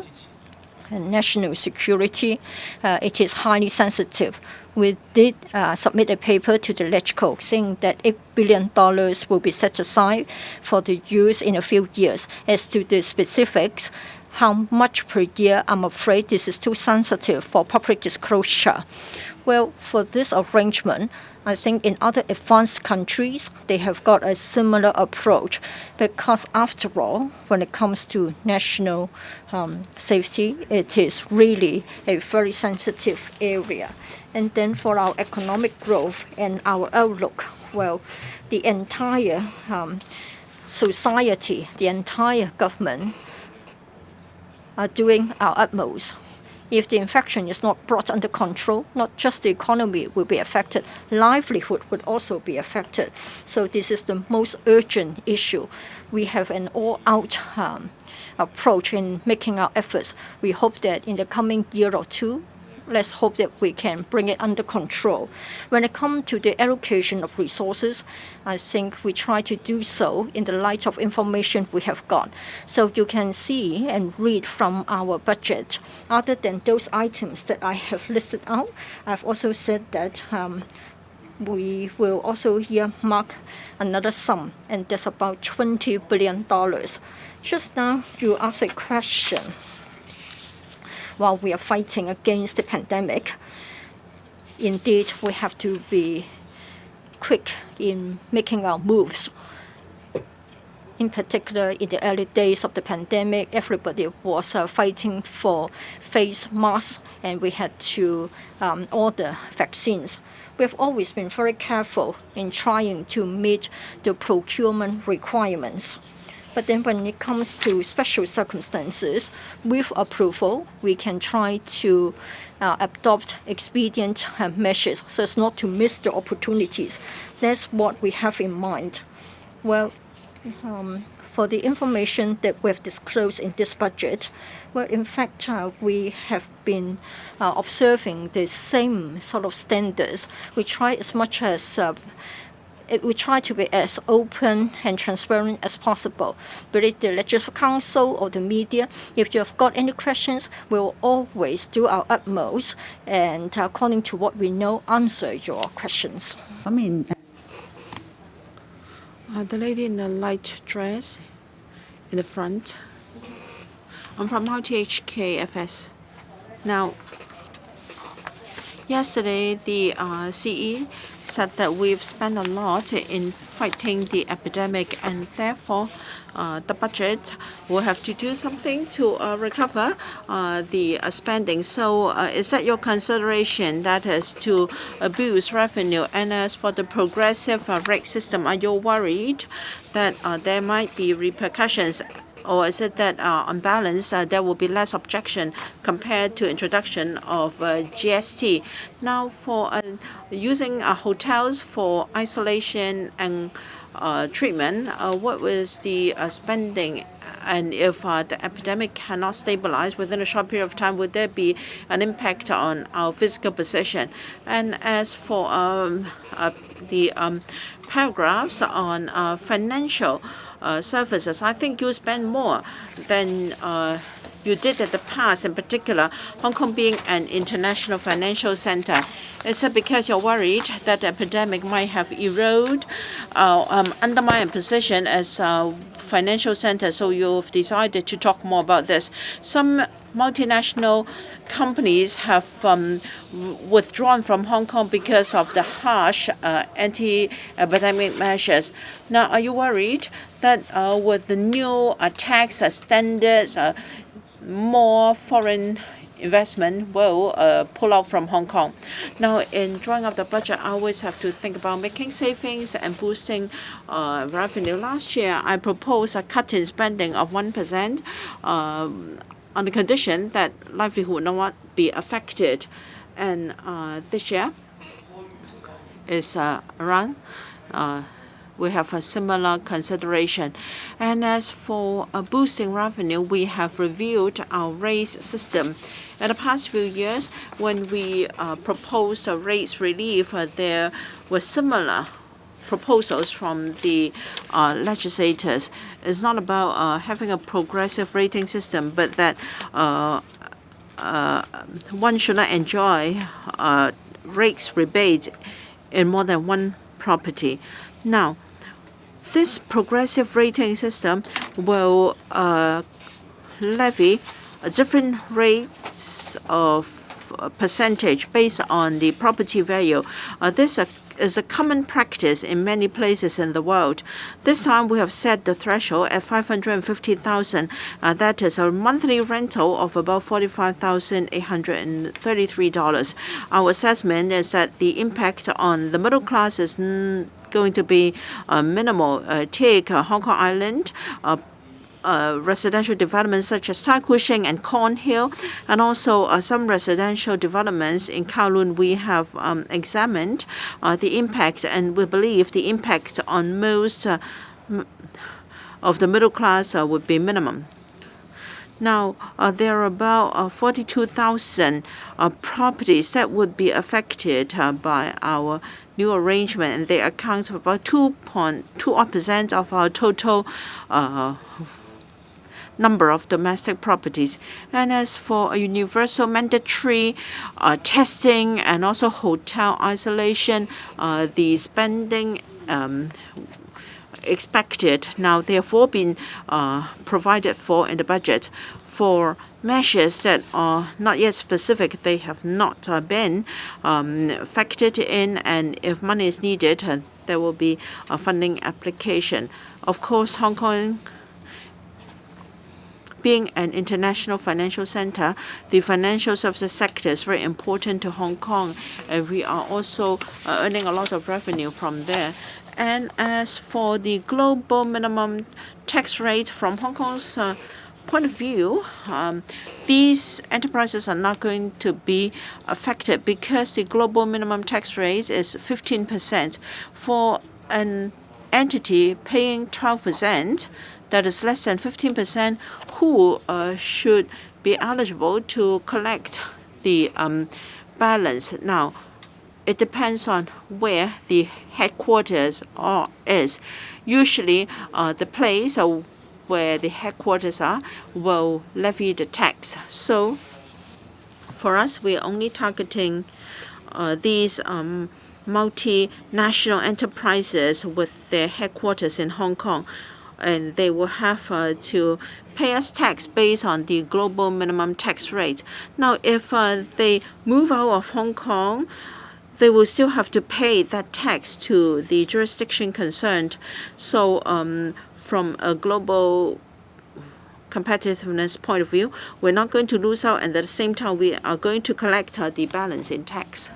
and national security. It is highly sensitive. We did submit a paper to the LegCo saying that $8 billion will be set aside for the use in a few years. As to the specifics, how much per year, I'm afraid this is too sensitive for public disclosure. Well, for this arrangement, I think in other advanced countries, they have got a similar approach because after all, when it comes to national safety, it is really a very sensitive area. And then for our economic growth and our outlook, well, the entire society, the entire government are doing our utmost. If the infection is not brought under control, not just the economy will be affected, livelihood would also be affected. So this is the most urgent issue. We have an all-out approach in making our efforts. We hope that in the coming year or two, let's hope that we can bring it under control. When it comes to the allocation of resources, I think we try to do so in the light of information we have got. So you can see and read from our budget. Other than those items that I have listed out, I've also said that we will also earmark another sum, and that's about $20 billion. Just now, you asked a question. While we are fighting against the pandemic, indeed, we have to be quick in making our moves. In particular, in the early days of the pandemic, everybody was fighting for face masks, and we had to order vaccines. We have always been very careful in trying to meet the procurement requirements. But then when it comes to special circumstances, with approval, we can try to adopt expedient measures so as not to miss the opportunities. That's what we have in mind. Well, for the information that we have disclosed in this budget, well, in fact, we have been observing the same sort of standards. We try as much as we try to be as open and transparent as possible. Be it the Legislative Council or the media, if you have got any questions, we will always do our utmost and according to what we know, answer your questions. The lady in the light dress in the front. I'm from TMHK FS. Now, yesterday the CE said that we've spent a lot in fighting the epidemic, and therefore the budget will have to do something to recover the spending. So is that your consideration, that is to boost revenue? And as for the progressive rate system, are you worried that there might be repercussions? Or is it that on balance there will be less objection compared to introduction of GST? Now for using hotels for isolation and treatment, what was the spending? And if the epidemic cannot stabilize within a short period of time, would there be an impact on our fiscal position? And as for the paragraphs on financial services, I think you spend more than you did in the past, in particular, Hong Kong being an international financial center. Is it because you're worried that the epidemic might have eroded, undermine position as a financial center, so you've decided to talk more about this? Some multinational companies have withdrawn from Hong Kong because of the harsh anti-epidemic measures. Now, are you worried that with the new tax standards, more foreign investment will pull out from Hong Kong? Now, in drawing up the budget, I always have to think about making savings and boosting revenue. Last year, I proposed a cut in spending of 1% on the condition that livelihood will not be affected. And this year is around. We have a similar consideration. And as for boosting revenue, we have reviewed our rates system. In the past few years, when we proposed a rates relief, there were similar proposals from the legislators. It's not about having a progressive rating system, but that one should not enjoy rates rebate in more than one property. Now, this progressive rating system will levy different rates of percentage based on the property value. This is a common practice in many places in the world. This time we have set the threshold at 550,000. That is a monthly rental of about $45,833. Our assessment is that the impact on the middle class is going to be minimal. Take Hong Kong Island, residential developments such as Tai Kwu Shing and Cornhill, and also some residential developments in Kowloon. We have examined the impact, and we believe the impact on most of the middle class would be minimum. Now, there are about 42,000 properties that would be affected by our new arrangement, and they account for about 2.2% of our total number of domestic properties. And as for a universal mandatory testing and also hotel isolation, the spending expected now therefore been provided for in the budget. For measures that are not yet specific, they have not been factored in, and if money is needed, there will be a funding application. Of course, Hong Kong being an international financial center, the financial services sector is very important to Hong Kong, and we are also earning a lot of revenue from there. And as for the global minimum tax rate, from Hong Kong's point of view, these enterprises are not going to be affected because the global minimum tax rate is 15%. For an entity paying 12%, that is less than 15%, who should be eligible to collect the balance. Now, it depends on where the headquarters is. Usually, the place where the headquarters are will levy the tax. So, for us, we are only targeting these multinational enterprises with their headquarters in Hong Kong, and they will have to pay us tax based on the global minimum tax rate. Now, if they move out of Hong Kong, they will still have to pay that tax to the jurisdiction concerned. So from a global competitiveness point of view, we're not going to lose out, and at the same time, we are going to collect the balance in tax.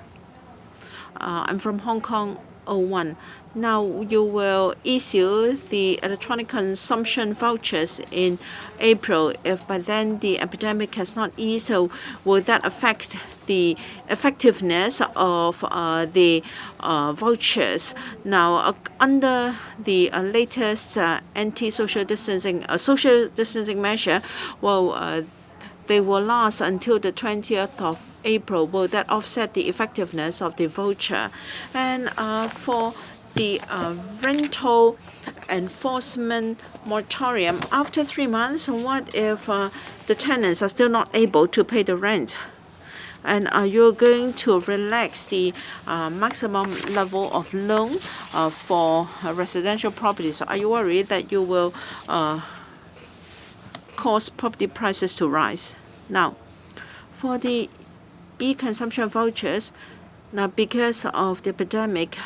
I'm from Hong Kong 01. Now you will issue the electronic consumption vouchers in April. If by then the epidemic has not eased, so will that affect the effectiveness of the vouchers? Now, under the latest anti-social distancing, social distancing measure, well, they will last until the 20th of April. Will that offset the effectiveness of the voucher? And for the rental enforcement moratorium, after 3 months, what if the tenants are still not able to pay the rent? And are you going to relax the maximum level of loan for residential properties? Are you worried that you will cause property prices to rise? Now, for the e-consumption vouchers, now because of the epidemic,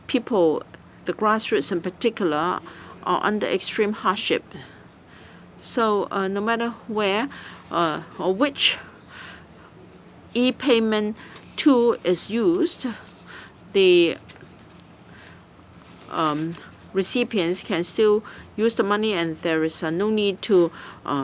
people, the grassroots in particular, are under extreme hardship. So no matter where or which e-payment tool is used, the recipients can still use the money, and there is no need to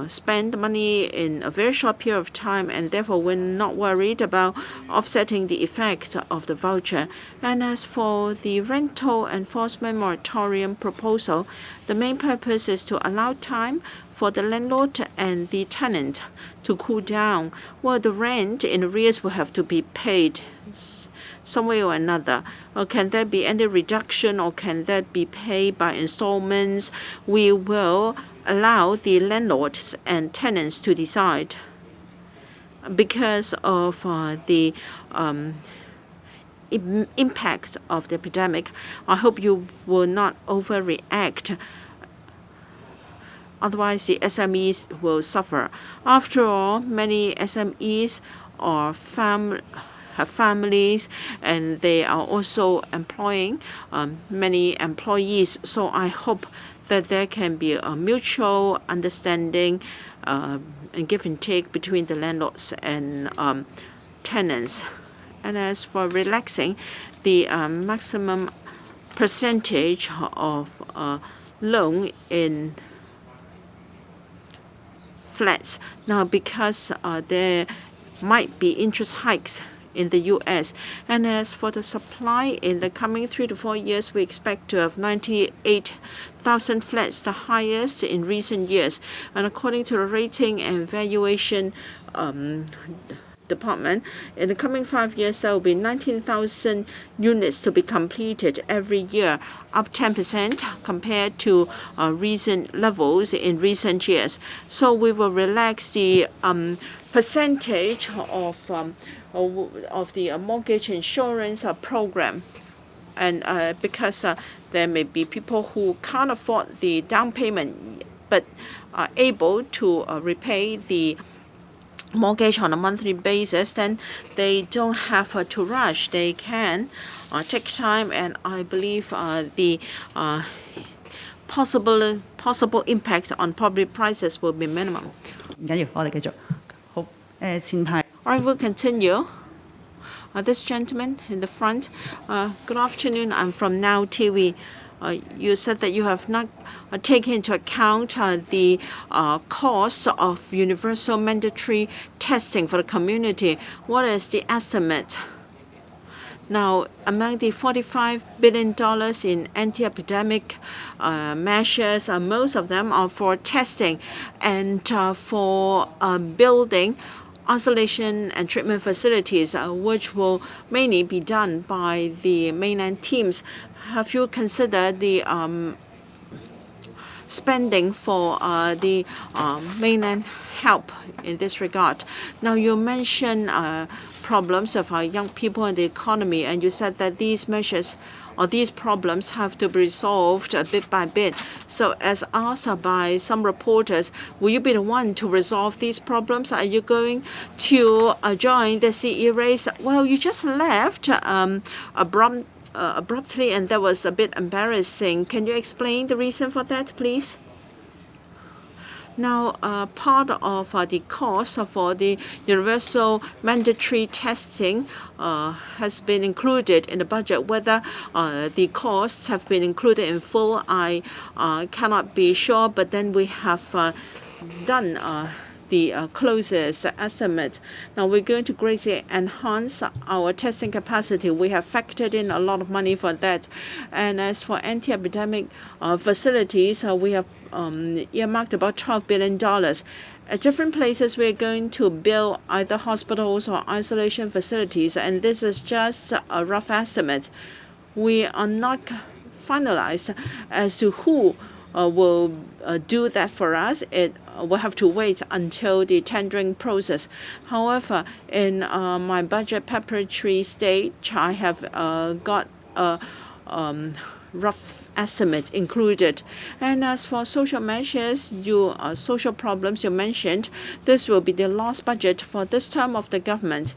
spend money in a very short period of time, and therefore we're not worried about offsetting the effect of the voucher. And as for the rental enforcement moratorium proposal, the main purpose is to allow time for the landlord and the tenant to cool down. Well, the rent in arrears will have to be paid some way or another. Or can there be any reduction, or can that be paid by installments? We will allow the landlords and tenants to decide. Because of the impact of the epidemic, I hope you will not overreact. Otherwise, the SMEs will suffer. After all, many SMEs are have families, and they are also employing many employees. So I hope that there can be a mutual understanding and give and take between the landlords and tenants. And as for relaxing the maximum percentage of loan in flats, now because there might be interest hikes in the U.S. And as for the supply, in the coming 3 to 4 years, we expect to have 98,000 flats, the highest in recent years. And according to the rating and valuation department, in the coming 5 years, there will be 19,000 units to be completed every year, up 10% compared to recent levels in recent years. So we will relax the percentage of the mortgage insurance program, and because there may be people who can't afford the down payment but are able to repay the mortgage on a monthly basis, then they don't have to rush. They can take time, and I believe the possible impact on property prices will be minimum. 唔緊要，我哋繼續。好，前排。All right, we'll continue. This gentleman in the front. Good afternoon. I'm from Now TV. You said that you have not taken into account the cost of universal mandatory testing for the community. What is the estimate? Now, among the $45 billion in anti-epidemic measures, most of them are for testing and for building isolation and treatment facilities, which will mainly be done by the mainland teams. Have you considered the spending for the mainland help in this regard? Now, you mentioned problems of our young people and the economy, and you said that these measures or these problems have to be resolved bit by bit. So as asked by some reporters, will you be the one to resolve these problems? Are you going to join the CE race? Well, you just left abruptly, and that was a bit embarrassing. Can you explain the reason for that, please? Now, part of the cost for the universal mandatory testing has been included in the budget. Whether the costs have been included in full, I cannot be sure, but then we have done the closest estimate. Now we're going to greatly enhance our testing capacity. We have factored in a lot of money for that. And as for anti-epidemic facilities, we have earmarked about $12 billion. At different places, we're going to build either hospitals or isolation facilities, and this is just a rough estimate. We are not finalized as to who will do that for us. It will have to wait until the tendering process. However, in my budget preparatory stage, I have got a rough estimate included. And as for social measures, social problems you mentioned, this will be the last budget for this term of the government.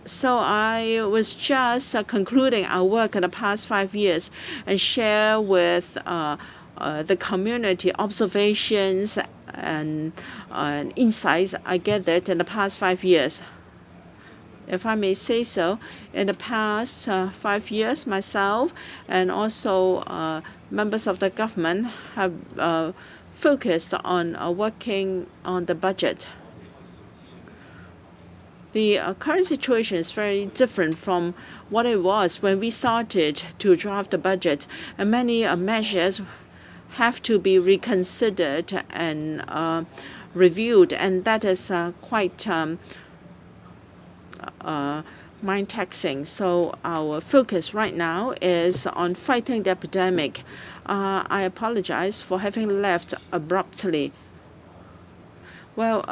So I was just concluding our work in the past 5 years and share with the community observations and insights I gathered in the past 5 years. If I may say so, in the past 5 years, myself and also members of the government have focused on working on the budget. The current situation is very different from what it was when we started to draft the budget, and many measures have to be reconsidered and reviewed, and that is quite mind-taxing. So our focus right now is on fighting the epidemic. I apologize for having left abruptly. Well,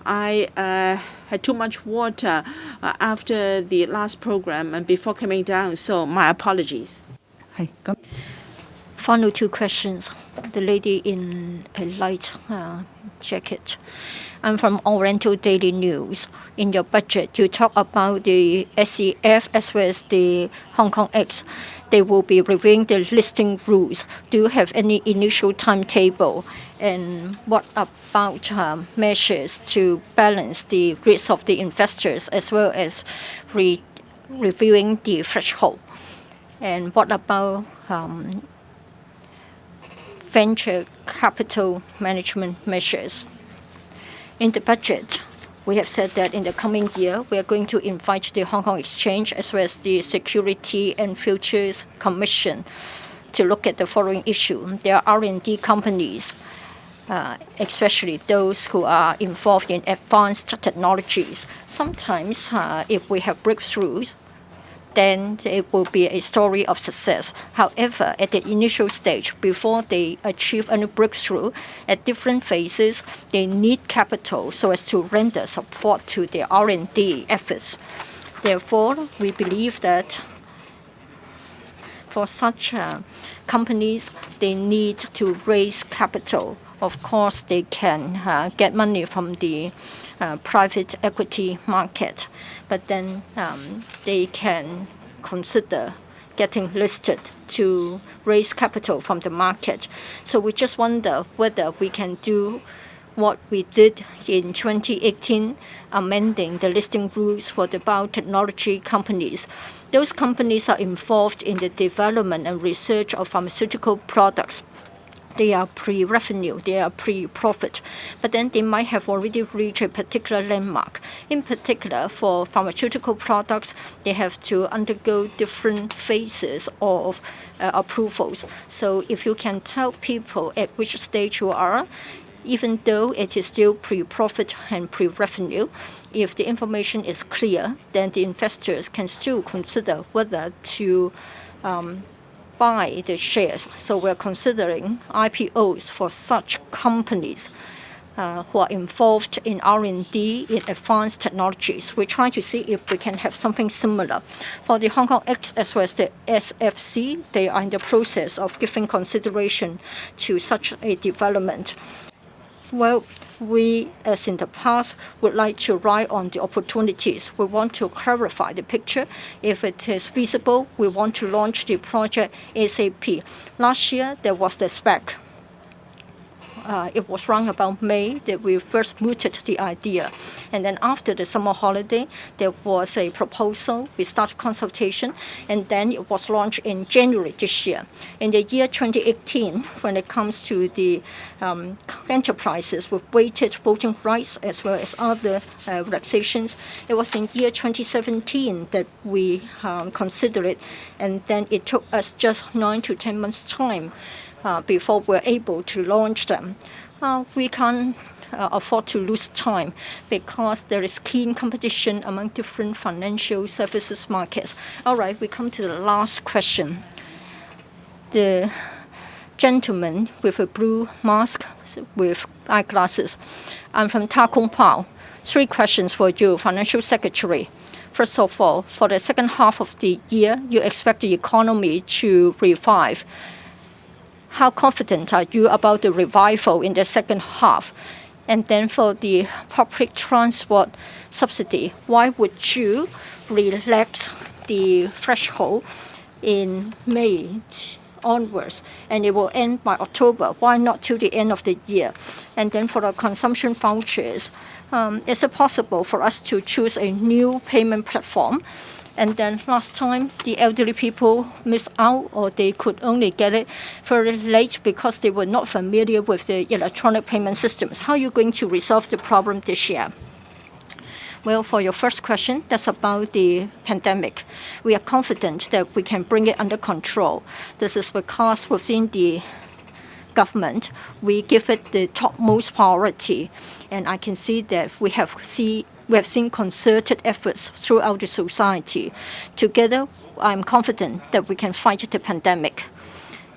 I had too much water after the last program and before coming down, so my apologies. 係咁。 Final 2 questions. The lady in a light jacket. I'm from Oriental Daily News. In your budget, you talk about the SEF as well as the Hong Kong X. They will be reviewing the listing rules. Do you have any initial timetable? And what about measures to balance the risk of the investors as well as reviewing the threshold? And what about venture capital management measures? In the budget, we have said that in the coming year, we are going to invite the Hong Kong Exchange as well as the Security and Futures Commission to look at the following issue. There are R&D companies, especially those who are involved in advanced technologies. Sometimes, if we have breakthroughs, then it will be a story of success. However, at the initial stage, before they achieve any breakthrough, at different phases, they need capital so as to render support to their R&D efforts. Therefore, we believe that for such companies, they need to raise capital. Of course, they can get money from the private equity market, but then they can consider getting listed to raise capital from the market. So we just wonder whether we can do what we did in 2018, amending the listing rules for the biotechnology companies. Those companies are involved in the development and research of pharmaceutical products. They are pre-revenue, they are pre-profit, but then they might have already reached a particular landmark. In particular, for pharmaceutical products, they have to undergo different phases of approvals. So if you can tell people at which stage you are, even though it is still pre-profit and pre-revenue, if the information is clear, then the investors can still consider whether to buy the shares. So we're considering IPOs for such companies who are involved in R&D in advanced technologies. We try to see if we can have something similar. For the Hong Kong X as well as the SFC, they are in the process of giving consideration to such a development. Well, we, as in the past, would like to ride on the opportunities. We want to clarify the picture. If it is feasible, we want to launch the project ASAP. Last year, there was the spec. It was around about May that we first mooted the idea. And then after the summer holiday, there was a proposal. We started consultation, and then it was launched in January this year. In the year 2018, when it comes to the enterprises with weighted voting rights as well as other relaxations, it was in year 2017 that we considered it, and then it took us just 9 to 10 months' time before we're able to launch them. We can't afford to lose time because there is keen competition among different financial services markets. All right, we come to the last question. The gentleman with a blue mask with eyeglasses. I'm from Ta Kung Pao. 3 questions for you, Financial Secretary. First of all, for the second half of the year, you expect the economy to revive. How confident are you about the revival in the second half? And then for the public transport subsidy, why would you relax the threshold in May onwards, and it will end by October? Why not till the end of the year? And then for the consumption vouchers, is it possible for us to choose a new payment platform? And then last time, the elderly people missed out, or they could only get it very late because they were not familiar with the electronic payment systems. How are you going to resolve the problem this year? Well, for your first question, that's about the pandemic. We are confident that we can bring it under control. This is because within the government, we give it the topmost priority. And I can see that we have seen concerted efforts throughout the society. Together, I'm confident that we can fight the pandemic.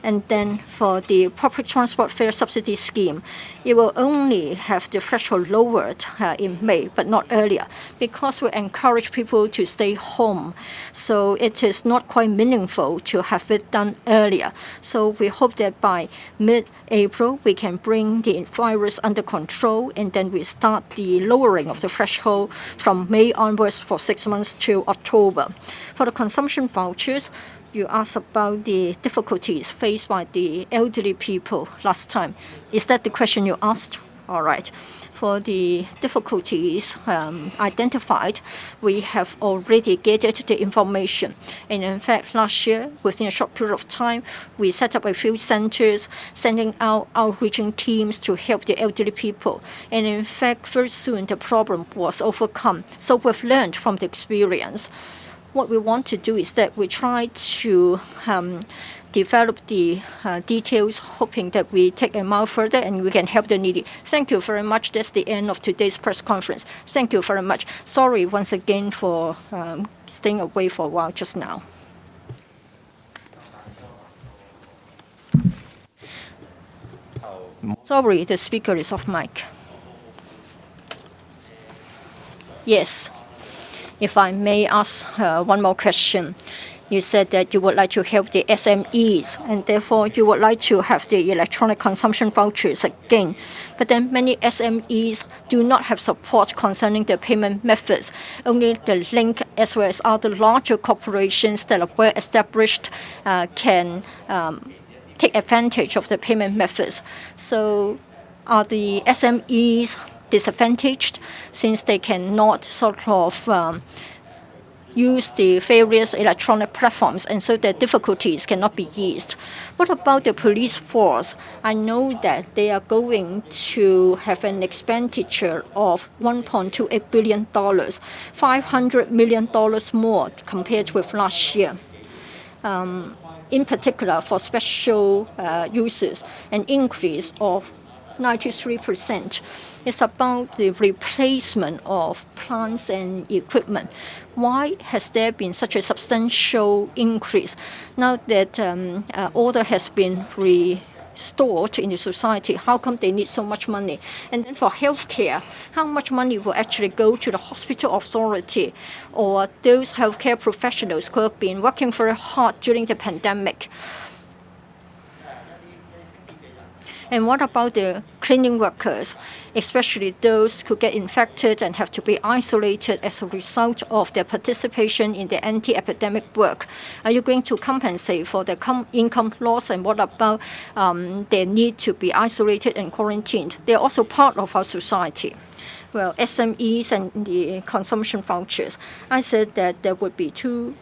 And then for the public transport fare subsidy scheme, it will only have the threshold lowered in May, but not earlier, because we encourage people to stay home. So it is not quite meaningful to have it done earlier. So we hope that by mid-April, we can bring the virus under control, and then we start the lowering of the threshold from May onwards for 6 months till October. For the consumption vouchers, you asked about the difficulties faced by the elderly people last time. Is that the question you asked? All right. For the difficulties identified, we have already gathered the information. And in fact, last year, within a short period of time, we set up a few centers, sending out outreaching teams to help the elderly people. And in fact, very soon, the problem was overcome. So we've learned from the experience. What we want to do is that we try to develop the details, hoping that we take a mile further and we can help the needy. Thank you very much. That's the end of today's press conference. Thank you very much. Sorry once again for staying away for a while just now. Sorry, the speaker is off mic. Yes. If I may ask one more question. You said that you would like to help the SMEs, and therefore you would like to have the electronic consumption vouchers again. But then many SMEs do not have support concerning the payment methods. Only the link, as well as other larger corporations that are well established, can take advantage of the payment methods. So are the SMEs disadvantaged since they cannot sort of use the various electronic platforms, and so their difficulties cannot be eased? What about the police force? I know that they are going to have an expenditure of $1.28 billion, $500 million more compared with last year. In particular, for special uses, an increase of 93%. It's about the replacement of plants and equipment. Why has there been such a substantial increase? Now that order has been restored in the society, how come they need so much money? And then for healthcare, how much money will actually go to the hospital authority or those healthcare professionals who have been working very hard during the pandemic? And what about the cleaning workers, especially those who get infected and have to be isolated as a result of their participation in the anti-epidemic work? Are you going to compensate for the income loss? And what about their need to be isolated and quarantined? They're also part of our society. Well, SMEs and the consumption vouchers, I said that there would be two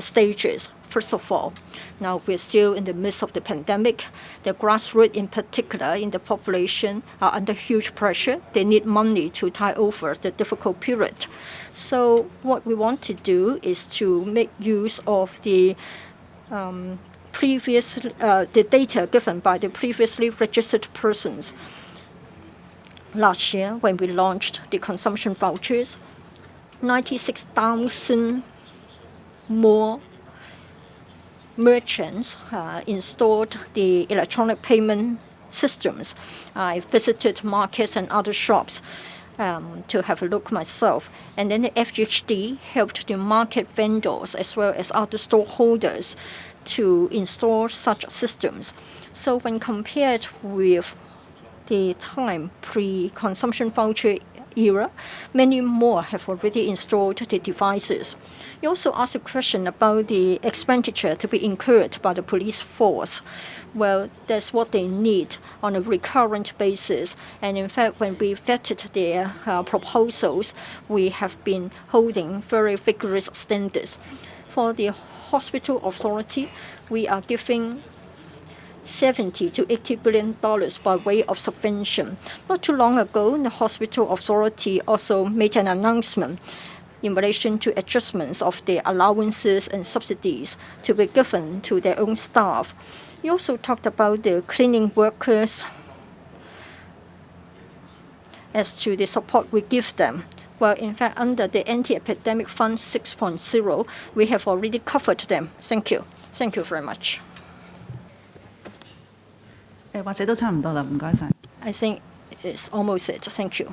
stages. First of all, now we're still in the midst of the pandemic. The grassroots in particular in the population are under huge pressure. They need money to tide over the difficult period. So what we want to do is to make use of the data given by the previously registered persons. Last year, when we launched the consumption vouchers, 96,000 more merchants installed the electronic payment systems. I visited markets and other shops to have a look myself. And then the FGHD helped the market vendors as well as other storeholders to install such systems. So when compared with the time pre-consumption voucher era, many more have already installed the devices. You also asked a question about the expenditure to be incurred by the police force. Well, that's what they need on a recurrent basis. And in fact, when we vetted their proposals, we have been holding very vigorous standards. For the hospital authority, we are giving $70 to $80 billion by way of subvention. Not too long ago, the hospital authority also made an announcement in relation to adjustments of their allowances and subsidies to be given to their own staff. He also talked about the cleaning workers as to the support we give them. Well, in fact, under the Anti-Epidemic Fund 6.0, we have already covered them. Thank you. Thank you very much. 或者都差唔多啦，唔該晒。 I think it's almost it. Thank you.